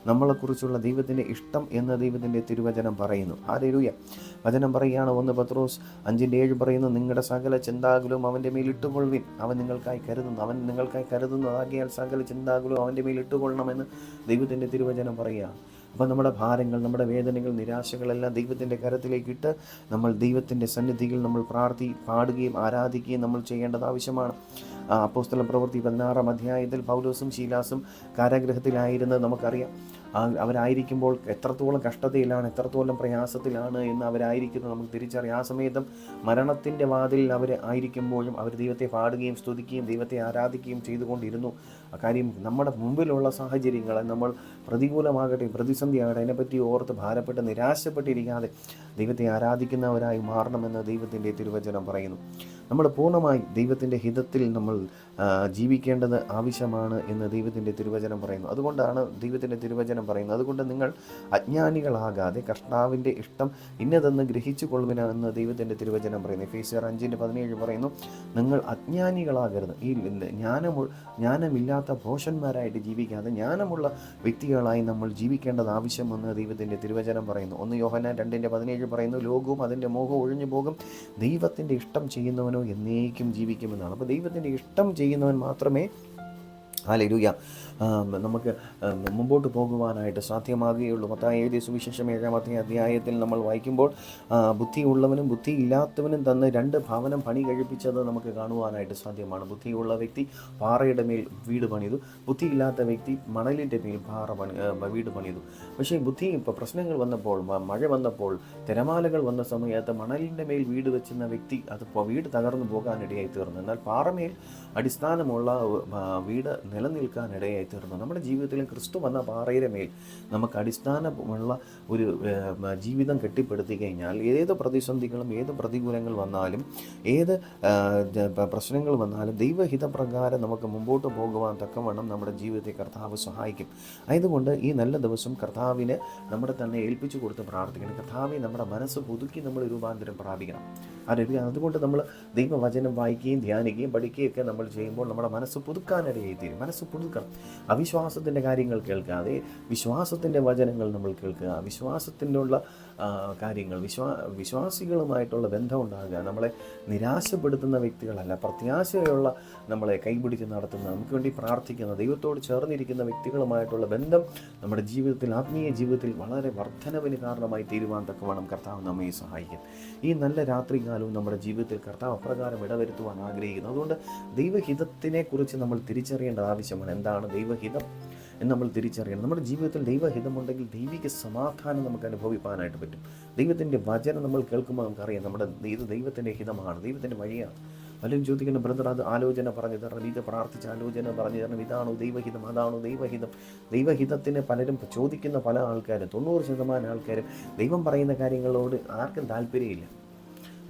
നമ്മളെക്കുറിച്ചുള്ള ദൈവത്തിൻ്റെ ഇഷ്ടം എന്ന് ദൈവത്തിൻ്റെ തിരുവചനം പറയുന്നു. ഹല്ലേലൂയ. വചനം പറയുകയാണ്, 1 പത്രോസ് 5:7 പറയുന്നു, നിങ്ങളുടെ സകല ചിന്താകുലവും അവൻ്റെ മേൽ ഇട്ടുകൊള്ളുവിൻ, അവൻ നിങ്ങൾക്കായി കരുതുന്നതാകിയാൽ സകല ചിന്താകുലവും അവൻ്റെ മേൽ ഇട്ടുകൊള്ളണമെന്ന് ദൈവത്തിൻ്റെ തിരുവചനം പറയുകയാണ്. അപ്പോൾ നമ്മുടെ ഭാരങ്ങൾ, നമ്മുടെ വേദനകൾ, നിരാശകളെല്ലാം ദൈവത്തിൻ്റെ കരത്തിലേക്കിട്ട് നമ്മൾ ദൈവത്തിൻ്റെ സന്നിധിയിൽ നമ്മൾ പാടുകയും ആരാധിക്കുകയും നമ്മൾ ചെയ്യേണ്ടത് ആവശ്യമാണ്. അപ്പോസ്തല പ്രവൃത്തി 16-ാം അധ്യായത്തിൽ പൗലോസും ശീലാസും കാരാഗൃഹത്തിലായിരുന്നത് നമുക്കറിയാം. അവരായിരിക്കുമ്പോൾ എത്രത്തോളം കഷ്ടതയിലാണ്, എത്രത്തോളം പ്രയാസത്തിലാണ് എന്ന് അവരായിരിക്കുന്നത് നമുക്ക് തിരിച്ചറിയാം. ആ സമയത്തും മരണത്തിൻ്റെ വാതിലിൽ അവർ ആയിരിക്കുമ്പോഴും അവർ ദൈവത്തെ പാടുകയും സ്തുതിക്കുകയും ദൈവത്തെ ആരാധിക്കുകയും ചെയ്തുകൊണ്ടിരുന്നു. കാര്യം, നമ്മുടെ മുമ്പിലുള്ള സാഹചര്യങ്ങളെ നമ്മൾ പ്രതികൂലമാകട്ടെ, പ്രതിസന്ധിയാകട്ടെ, അതിനെപ്പറ്റി ഓർത്ത് ഭാരപ്പെട്ട് നിരാശപ്പെട്ടിരിക്കാതെ ദൈവത്തെ ആരാധിക്കുന്നവരായി മാറണമെന്ന് ദൈവത്തിൻ്റെ തിരുവചനം പറയുന്നു. നമ്മൾ പൂർണ്ണമായി ദൈവത്തിൻ്റെ ഹിതത്തിൽ നമ്മൾ ജീവിക്കേണ്ടത് ആവശ്യമാണ് എന്ന് ദൈവത്തിൻ്റെ തിരുവചനം പറയുന്നു. അതുകൊണ്ടാണ് ദൈവത്തിൻ്റെ തിരുവചനം പറയുന്നത്, അതുകൊണ്ട് നിങ്ങൾ അജ്ഞാനികളാകാതെ കർത്താവിൻ്റെ ഇഷ്ടം ഇന്നതെന്ന് ഗ്രഹിച്ചു കൊള്ളുവിനെന്ന് ദൈവത്തിൻ്റെ തിരുവചനം പറയുന്നു. എഫേസ്യർ 5:17 പറയുന്നു, നിങ്ങൾ അജ്ഞാനികളാകരുത്. ഈ ജ്ഞാനമില്ലാത്ത ഭോഷന്മാരായിട്ട് ജീവിക്കാതെ ജ്ഞാനമുള്ള വ്യക്തികളായി നമ്മൾ ജീവിക്കേണ്ടത് ആവശ്യമെന്ന് ദൈവത്തിൻ്റെ തിരുവചനം പറയുന്നു. 1 യോഹന്നാൻ 2:17 പറയുന്നു, ലോകവും അതിൻ്റെ മോഹവും ഒഴിഞ്ഞു പോകും, ദൈവത്തിൻ്റെ ഇഷ്ടം ചെയ്യുന്നവനോ എന്നേക്കും ജീവിക്കുമെന്നാണ്. അപ്പോൾ ദൈവത്തിൻ്റെ ഇഷ്ടം ചെയ്യുന്നവൻ മാത്രമേ ഹല്ലേലൂയ നമുക്ക് മുമ്പോട്ട് പോകുവാനായിട്ട് സാധ്യമാകുകയുള്ളൂ. മത്തായി എഴുതിയ സുവിശേഷം 7-ാമത്തെ അധ്യായത്തിൽ നമ്മൾ വായിക്കുമ്പോൾ, ബുദ്ധിയുള്ളവനും ബുദ്ധിയില്ലാത്തവനും തന്ന് 2 ഭവനം പണി കഴിപ്പിച്ചത് നമുക്ക് കാണുവാനായിട്ട് സാധ്യമാണ്. ബുദ്ധിയുള്ള വ്യക്തി പാറയുടെ മേൽ വീട് പണിതു, ബുദ്ധിയില്ലാത്ത വ്യക്തി മണലിൻ്റെ മേൽ വീട് പണിതു. പക്ഷേ ഇപ്പോൾ പ്രശ്നങ്ങൾ വന്നപ്പോൾ, മഴ വന്നപ്പോൾ, തിരമാലകൾ വന്ന സമയത്ത് മണലിൻ്റെ മേൽ വീട് വെച്ചുന്ന വ്യക്തി വീട് തകർന്നു പോകാനിടയായി തീർന്നു. എന്നാൽ പാറമേൽ അടിസ്ഥാനമുള്ള വീട് നിലനിൽക്കാനിടയായി തീർന്നു. നമ്മുടെ ജീവിതത്തിലും ക്രിസ്തു വന്ന പാറയുടെ മേൽ നമുക്ക് അടിസ്ഥാനമുള്ള ഒരു ജീവിതം കെട്ടിപ്പടുത്തി കഴിഞ്ഞാൽ ഏത് പ്രതിസന്ധികളും ഏത് പ്രതികൂലങ്ങൾ വന്നാലും ഏത് പ്രശ്നങ്ങൾ വന്നാലും ദൈവഹിതപ്രകാരം നമുക്ക് മുമ്പോട്ട് പോകുവാൻ തക്കവണ്ണം നമ്മുടെ ജീവിതത്തെ കർത്താവ് സഹായിക്കും. അതുകൊണ്ട് ഈ നല്ല ദിവസം കർത്താവിന് നമ്മുടെ തന്നെ ഏൽപ്പിച്ചു കൊടുത്ത് പ്രാർത്ഥിക്കണം. കർത്താവെ, നമ്മുടെ മനസ്സ് പുതുക്കി നമ്മൾ രൂപാന്തരം പ്രാപിക്കണം. അതുകൊണ്ട് നമ്മൾ ദൈവവചനം വായിക്കുകയും ധ്യാനിക്കുകയും പഠിക്കുകയും ഒക്കെ നമ്മൾ ചെയ്യുമ്പോൾ നമ്മുടെ മനസ്സ് പുതുക്കാനിടയായി തീരും. മനസ്സ് പുതുക്കണം. അവിശ്വാസത്തിൻ്റെ കാര്യങ്ങൾ കേൾക്കാതെ വിശ്വാസത്തിൻ്റെ വചനങ്ങൾ നമ്മൾ കേൾക്കുക. വിശ്വാസത്തിൻ്റെ ഉള്ള കാര്യങ്ങൾ, വിശ്വാസികളുമായിട്ടുള്ള ബന്ധം ഉണ്ടാകുക. നമ്മളെ നിരാശപ്പെടുത്തുന്ന വ്യക്തികളല്ല, പ്രത്യാശയുള്ള നമ്മളെ കൈപിടിച്ച് നടത്തുന്ന, നമുക്ക് വേണ്ടി പ്രാർത്ഥിക്കുന്ന, ദൈവത്തോട് ചേർന്നിരിക്കുന്ന വ്യക്തികളുമായിട്ടുള്ള ബന്ധം നമ്മുടെ ജീവിതത്തിൽ, ആത്മീയ ജീവിതത്തിൽ വളരെ വർധനവിന് കാരണമായി തീരുവാൻ തക്കവണ്ണം കർത്താവ് നമ്മെ സഹായിക്കും. ഈ നല്ല രാത്രികാലവും നമ്മുടെ ജീവിതത്തിൽ കർത്താവ് അപ്രകാരം ഇടവരുത്തുവാൻ ആഗ്രഹിക്കുന്നു. അതുകൊണ്ട് ദൈവഹിതത്തിനെ കുറിച്ച് നമ്മൾ തിരിച്ചറിയേണ്ടത് ആവശ്യമാണ്. എന്താണ് ദൈവഹിതം എന്ന് നമ്മൾ തിരിച്ചറിയണം. നമ്മുടെ ജീവിതത്തിൽ ദൈവഹിതമുണ്ടെങ്കിൽ ദൈവിക സമാധാനം നമുക്ക് അനുഭവിക്കാനായിട്ട് പറ്റും. ദൈവത്തിൻ്റെ വചനം നമ്മൾ കേൾക്കുമ്പോൾ നമുക്കറിയാം ഇത് ദൈവത്തിൻ്റെ ഹിതമാണ്, ദൈവത്തിൻ്റെ വഴിയാണ്. അല്ലെങ്കിൽ ചോദിക്കുന്ന ബ്രദർ, അത് ആലോചന പറഞ്ഞു തരണം, ഇത് പ്രാർത്ഥിച്ച് ആലോചന പറഞ്ഞു തരണം, ഇതാണോ ദൈവഹിതം, അതാണോ ദൈവഹിതം. ദൈവഹിതത്തിന് പലരും ചോദിക്കുന്ന പല ആൾക്കാരും, 90% ആൾക്കാരും ദൈവം പറയുന്ന കാര്യങ്ങളോട് ആർക്കും താല്പര്യമില്ല.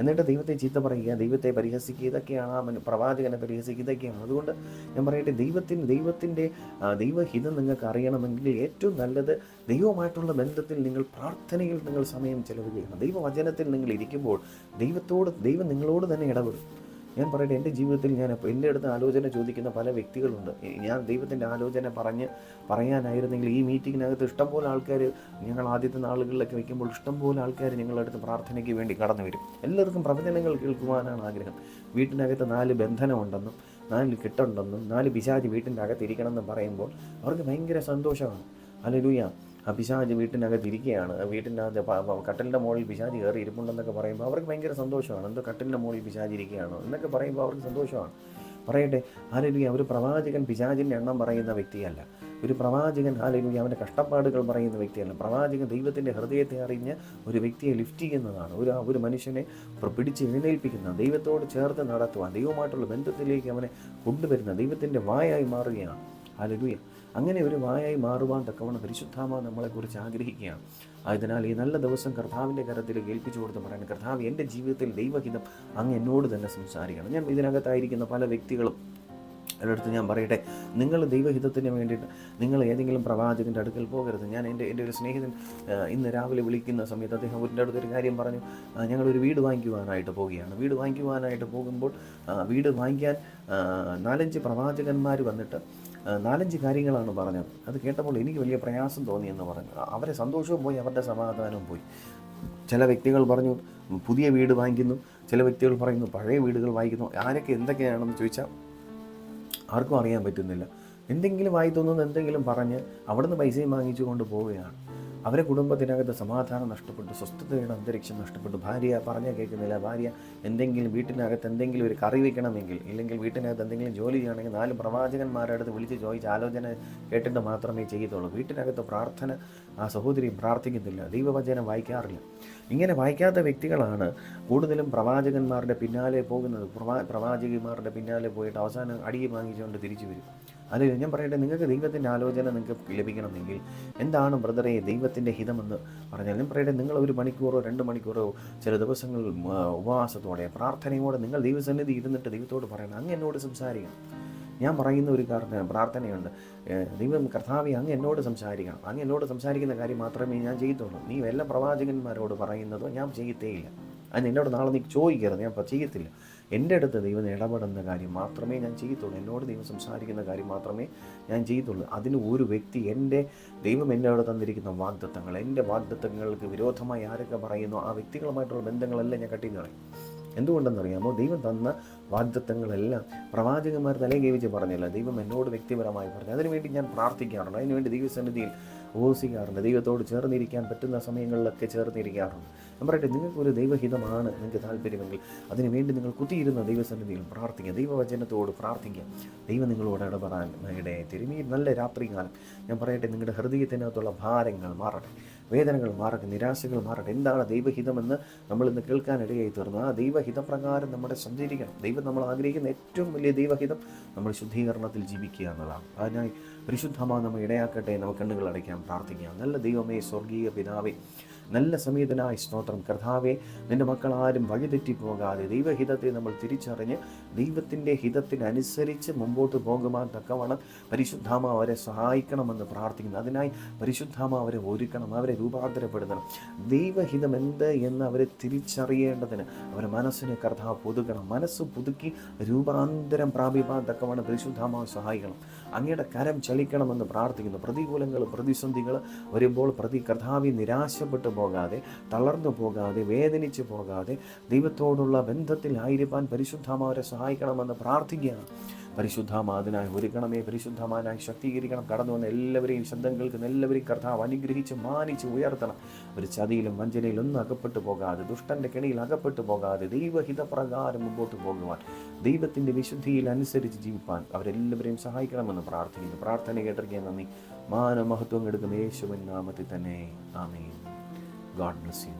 എന്നിട്ട് ദൈവത്തെ ചീത്ത പറയുക, ദൈവത്തെ പരിഹസിക്കുക, ഇതൊക്കെയാണ് പ്രവാചകനെ പരിഹസിക്കുക, ഇതൊക്കെയാണ്. അതുകൊണ്ട് ഞാൻ പറയട്ടെ, ദൈവത്തിൻ്റെ ദൈവഹിതം നിങ്ങൾക്ക് അറിയണമെങ്കിൽ ഏറ്റവും നല്ലത് ദൈവവുമായിട്ടുള്ള ബന്ധത്തിൽ നിങ്ങൾ പ്രാർത്ഥനയിൽ നിങ്ങൾ സമയം ചെലവഴിക്കണം. ദൈവവചനത്തിൽ നിങ്ങൾ ഇരിക്കുമ്പോൾ ദൈവം നിങ്ങളോട് തന്നെ ഇടപെടും. ഞാൻ പറയട്ടെ, എൻ്റെ ജീവിതത്തിൽ എൻ്റെ അടുത്ത് ആലോചന ചോദിക്കുന്ന പല വ്യക്തികളുണ്ട്. ഞാൻ ദൈവത്തിൻ്റെ ആലോചന പറയാനായിരുന്നെങ്കിൽ ഈ മീറ്റിങ്ങിനകത്ത് ഇഷ്ടംപോലെ ആൾക്കാർ, ഞങ്ങൾ ആദ്യത്തെ നാളുകളിലൊക്കെ വയ്ക്കുമ്പോൾ ഇഷ്ടംപോലെ ആൾക്കാർ ഞങ്ങളുടെ അടുത്ത് പ്രാർത്ഥനയ്ക്ക് വേണ്ടി കടന്നു വരും. എല്ലാവർക്കും പ്രവചനങ്ങൾ കേൾക്കുവാനാണ് ആഗ്രഹം. വീട്ടിനകത്ത് 4 ബന്ധനമുണ്ടെന്നും 4 കെട്ടുണ്ടെന്നും 4 പിശാച് വീട്ടിൻ്റെ അകത്തിരിക്കണമെന്നും പറയുമ്പോൾ അവർക്ക് ഭയങ്കര സന്തോഷമാണ്. ഹല്ലേലൂയ. ആ പിശാച് വീട്ടിനകത്തിരിക്കുകയാണ്, വീട്ടിനകത്ത് കട്ടിലിൻ്റെ മുകളിൽ പിശാച് കയറി ഇരിപ്പുണ്ടെന്നൊക്കെ പറയുമ്പോൾ അവർക്ക് ഭയങ്കര സന്തോഷമാണ്. എന്തോ കട്ടിലിൻ്റെ മുകളിൽ പിശാച് ഇരിക്കുകയാണോ എന്നൊക്കെ പറയുമ്പോൾ അവർക്ക് സന്തോഷമാണ്. പറയട്ടെ, ഹല്ലേലൂയ. ഒരു പ്രവാചകൻ പിശാചിൻ്റെ എണ്ണം പറയുന്ന വ്യക്തിയല്ല. ഒരു പ്രവാചകൻ, ഹല്ലേലൂയ, അവൻ്റെ കഷ്ടപ്പാടുകൾ പറയുന്ന വ്യക്തിയല്ല. പ്രവാചകൻ ദൈവത്തിൻ്റെ ഹൃദയത്തെ അറിഞ്ഞ് ഒരു വ്യക്തിയെ ലിഫ്റ്റ് ചെയ്യുന്നതാണ്. ഒരു മനുഷ്യനെ പിടിച്ച് എഴുന്നേൽപ്പിക്കുന്ന, ദൈവത്തോട് ചേർത്ത് നടത്തുവാൻ, ദൈവമായിട്ടുള്ള ബന്ധത്തിലേക്ക് അവനെ കൊണ്ടുവരുന്ന ദൈവത്തിൻ്റെ വായായി മാറുകയാണ്. ഹല്ലേലൂയ. അങ്ങനെ ഒരു വായായി മാറുവാൻ തക്കവണ്ണം പരിശുദ്ധാത്മാവ് നമ്മളെക്കുറിച്ച് ആഗ്രഹിക്കുകയാണ്. ആയതിനാൽ ഈ നല്ല ദിവസം കർത്താവിൻ്റെ കരത്തിലേക്ക് ഏൽപ്പിച്ചു കൊടുത്ത് പറയണം, കർത്താവ്, എൻ്റെ ജീവിതത്തിൽ ദൈവഹിതം അങ്ങ് എന്നോട് തന്നെ സംസാരിക്കണം. ഞാൻ ഇതിനകത്തായിരിക്കുന്ന പല വ്യക്തികളും അടുത്ത് ഞാൻ പറയട്ടെ, നിങ്ങൾ ദൈവഹിതത്തിന് വേണ്ടിയിട്ട് നിങ്ങൾ ഏതെങ്കിലും പ്രവാചകൻ്റെ അടുക്കൽ പോകരുത്. ഞാൻ എൻ്റെ ഒരു സ്നേഹിതൻ ഇന്ന് രാവിലെ വിളിക്കുന്ന സമയത്ത് അദ്ദേഹം എൻ്റെ അടുത്തൊരു കാര്യം പറഞ്ഞു. ഞങ്ങളൊരു വീട് വാങ്ങിക്കുവാനായിട്ട് പോവുകയാണ്. വീട് വാങ്ങിക്കുവാനായിട്ട് പോകുമ്പോൾ വീട് വാങ്ങിക്കാൻ 4-5 പ്രവാചകന്മാർ വന്നിട്ട് 4-5 കാര്യങ്ങളാണ് പറഞ്ഞത്. അത് കേട്ടപ്പോൾ എനിക്ക് വലിയ പ്രയാസം തോന്നിയെന്ന് പറഞ്ഞു. അവരെ സന്തോഷവും പോയി, അവരുടെ സമാധാനവും പോയി. ചില വ്യക്തികൾ പറഞ്ഞു പുതിയ വീട് വാങ്ങിക്കുന്നു, ചില വ്യക്തികൾ പറയുന്നു പഴയ വീടുകൾ വാങ്ങിക്കുന്നു. ആരൊക്കെ എന്തൊക്കെയാണെന്ന് ചോദിച്ചാൽ ആർക്കും അറിയാൻ പറ്റുന്നില്ല. എന്തെങ്കിലും വായി തോന്നുന്നത് എന്തെങ്കിലും പറഞ്ഞ് അവിടുന്ന് പൈസയും വാങ്ങിച്ചു കൊണ്ട് പോവുകയാണ്. അവരെ കുടുംബത്തിനകത്ത് സമാധാനം നഷ്ടപ്പെട്ടു, സ്വസ്ഥതയുടെ അന്തരീക്ഷം നഷ്ടപ്പെട്ടു. ഭാര്യ പറഞ്ഞാൽ കേൾക്കുന്നില്ല. ഭാര്യ എന്തെങ്കിലും വീട്ടിനകത്ത് എന്തെങ്കിലും ഒരു കറി വയ്ക്കണമെങ്കിൽ, ഇല്ലെങ്കിൽ വീട്ടിനകത്ത് എന്തെങ്കിലും ജോലി ചെയ്യണമെങ്കിൽ 4 പ്രവാചകന്മാരുടെ അടുത്ത് വിളിച്ച് ചോദിച്ച് ആലോചന കേട്ടിട്ട് മാത്രമേ ചെയ്യത്തുള്ളൂ. വീട്ടിനകത്ത് പ്രാർത്ഥന ആ സഹോദരി പ്രാർത്ഥിക്കുന്നില്ല, ദൈവവചനം വായിക്കാറില്ല. ഇങ്ങനെ വായിക്കാത്ത വ്യക്തികളാണ് കൂടുതലും പ്രവാചകന്മാരുടെ പിന്നാലെ പോകുന്നത്. പ്രവാചകിമാരുടെ പിന്നാലെ പോയിട്ട് അവസാനം അടിയെ വാങ്ങിച്ചുകൊണ്ട് തിരിച്ചു വരും. അത് ഞാൻ പറയട്ടെ, നിങ്ങൾക്ക് ദൈവത്തിൻ്റെ ആലോചന നിങ്ങൾക്ക് ലഭിക്കണമെങ്കിൽ എന്താണ് ബ്രദറെ ദൈവത്തിൻ്റെ ഹിതമെന്ന് പറഞ്ഞാൽ, ഞാൻ പറയട്ടെ, നിങ്ങൾ 1 മണിക്കൂറോ 2 മണിക്കൂറോ ചില ദിവസങ്ങൾ ഉപവാസത്തോടെ പ്രാർത്ഥനയോടെ നിങ്ങൾ ദൈവസന്നിധി ഇരുന്നിട്ട് ദൈവത്തോട് പറയണം, അങ്ങ് എന്നോട് സംസാരിക്കണം. ഞാൻ പറയുന്ന ഒരു പ്രാർത്ഥനയുണ്ട്, ദൈവം കർത്താവേ അങ്ങ് എന്നോട് സംസാരിക്കണം. അങ്ങ് എന്നോട് സംസാരിക്കുന്ന കാര്യം മാത്രമേ ഞാൻ ചെയ്യത്തുള്ളൂ. നീ വല്ല പ്രവാചകന്മാരോട് പറയുന്നതോ ഞാൻ ചെയ്യത്തേയില്ല. അതിന് എന്നോട് നാളെ നീ ചോദിക്കരുത്, ഞാൻ ചെയ്യത്തില്ല. എൻ്റെ അടുത്ത് ദൈവം ഇടപെടുന്ന കാര്യം മാത്രമേ ഞാൻ ചെയ്യത്തുള്ളൂ. എന്നോട് ദൈവം സംസാരിക്കുന്ന കാര്യം മാത്രമേ ഞാൻ ചെയ്യത്തുള്ളൂ. അതിന് ഒരു വ്യക്തി, എൻ്റെ ദൈവം എന്നോട് തന്നിരിക്കുന്ന വാഗ്ദത്തങ്ങൾ, എൻ്റെ വാഗ്ദത്തങ്ങൾക്ക് വിരോധമായി ആരൊക്കെ പറയുന്നു ആ വ്യക്തികളുമായിട്ടുള്ള ബന്ധങ്ങളെല്ലാം ഞാൻ കട്ടി കളയും. എന്തുകൊണ്ടെന്നറിയാമോ? ദൈവം തന്ന വാഗ്ദത്തങ്ങളെല്ലാം പ്രവാചകന്മാർ തലേ കൈവച്ച് പറഞ്ഞില്ല, ദൈവം എന്നോട് വ്യക്തിപരമായി പറഞ്ഞു. അതിനുവേണ്ടി ഞാൻ പ്രാർത്ഥിക്കാറുണ്ട്, അതിനുവേണ്ടി ദൈവസന്നിധിയിൽ ഉപവസിക്കാറുണ്ട്, ദൈവത്തോട് ചേർന്നിരിക്കാൻ പറ്റുന്ന സമയങ്ങളിലൊക്കെ ചേർന്നിരിക്കാറുണ്ട്. ഞാൻ പറയട്ടെ, നിങ്ങൾക്കൊരു ദൈവഹിതമാണ് നിങ്ങൾക്ക് താല്പര്യമെങ്കിൽ അതിനുവേണ്ടി നിങ്ങൾ കുത്തിയിരുന്ന ദൈവസന്നിധിയിൽ പ്രാർത്ഥിക്കുക, ദൈവവചനത്തോട് പ്രാർത്ഥിക്കുക. ദൈവം നിങ്ങളോട് ഇടപെടാൻ ഇടയായിത്തീരും. ഈ നല്ല രാത്രികാലം ഞാൻ പറയട്ടെ, നിങ്ങളുടെ ഹൃദയത്തിനകത്തുള്ള ഭാരങ്ങൾ മാറട്ടെ, വേദനകൾ മാറട്ടെ, നിരാശകൾ മാറട്ടെ. എന്താണ് ദൈവഹിതമെന്ന് നമ്മളിന്ന് കേൾക്കാനിടയായി തീർന്നു. ആ ദൈവഹിതപ്രകാരം നമ്മുടെ സഞ്ചരിക്കണം. ദൈവം നമ്മൾ ആഗ്രഹിക്കുന്ന ഏറ്റവും വലിയ ദൈവഹിതം നമ്മൾ ശുദ്ധീകരണത്തിൽ ജീവിക്കുക എന്നതാണ്. അതിനായി പരിശുദ്ധമാ നമ്മൾ ഇടയാക്കട്ടെ. നമുക്ക് കണ്ണുകൾ അടയ്ക്കാം, പ്രാർത്ഥിക്കാം. നല്ല ദൈവമേ, സ്വർഗീയ പിതാവേ, നല്ല സമയത്തിനായി സ്തോത്രം. കർത്താവേ, നിൻ്റെ മക്കൾ ആരും വഴിതെറ്റിപ്പോകാതെ ദൈവഹിതത്തെ നമ്മൾ തിരിച്ചറിഞ്ഞ് ദൈവത്തിൻ്റെ ഹിതത്തിനനുസരിച്ച് മുമ്പോട്ട് പോകുവാൻ തക്കവണ്ണം പരിശുദ്ധാമ അവരെ സഹായിക്കണമെന്ന് പ്രാർത്ഥിക്കുന്നു. അതിനായി പരിശുദ്ധാമ അവരെ ഒരുക്കണം, അവരെ രൂപാന്തരപ്പെടുത്തണം. ദൈവഹിതം എന്ത് എന്ന് അവരെ തിരിച്ചറിയേണ്ടതിന് അവരെ മനസ്സിന് കർത്താവ് പുതുക്കണം. മനസ്സ് പുതുക്കി രൂപാന്തരം പ്രാപിപ്പാൻ തക്കവണ്ണം പരിശുദ്ധാമ സഹായിക്കണം. അങ്ങയുടെ കരം ചലിക്കണമെന്ന് പ്രാർത്ഥിക്കുന്നു. പ്രതികൂലങ്ങൾ, പ്രതിസന്ധികൾ വരുമ്പോൾ കർത്താവെ നിരാശപ്പെട്ടു പോകാതെ, തളർന്നു പോകാതെ, വേദനിച്ചു പോകാതെ ദൈവത്തോടുള്ള ബന്ധത്തിലായിരിക്കാൻ പരിശുദ്ധാമാവരെ സഹായിക്കണമെന്ന് പ്രാർത്ഥിക്കുകയാണ്. പരിശുദ്ധാമ അതിനായി ഒരുക്കണമേ, പരിശുദ്ധമാനായി ശക്തീകരിക്കണം. കടന്നു വന്ന എല്ലാവരെയും, ശബ്ദം കേൾക്കുന്ന എല്ലാവരെയും കർത്താവ് അനുഗ്രഹിച്ച് മാനിച്ച് ഉയർത്തണം. ഒരു ചതിയിലും വഞ്ചനയിലും ഒന്നും അകപ്പെട്ടു പോകാതെ, ദുഷ്ടൻ്റെ കെണിയിൽ അകപ്പെട്ടു പോകാതെ ദൈവഹിതപ്രകാരം മുമ്പോട്ട് പോകുവാൻ, ദൈവത്തിൻ്റെ വിശുദ്ധിയിൽ അനുസരിച്ച് ജീവിപ്പാൻ അവരെല്ലാവരെയും സഹായിക്കണമെന്ന് പ്രാർത്ഥിക്കുന്നു. പ്രാർത്ഥന കേട്ടിരിക്കാൻ നന്ദി. മാനമഹത്വം എടുക്കുന്ന യേശുവിൻ നാമത്തിൽ തന്നെ. ആമേൻ. God bless you.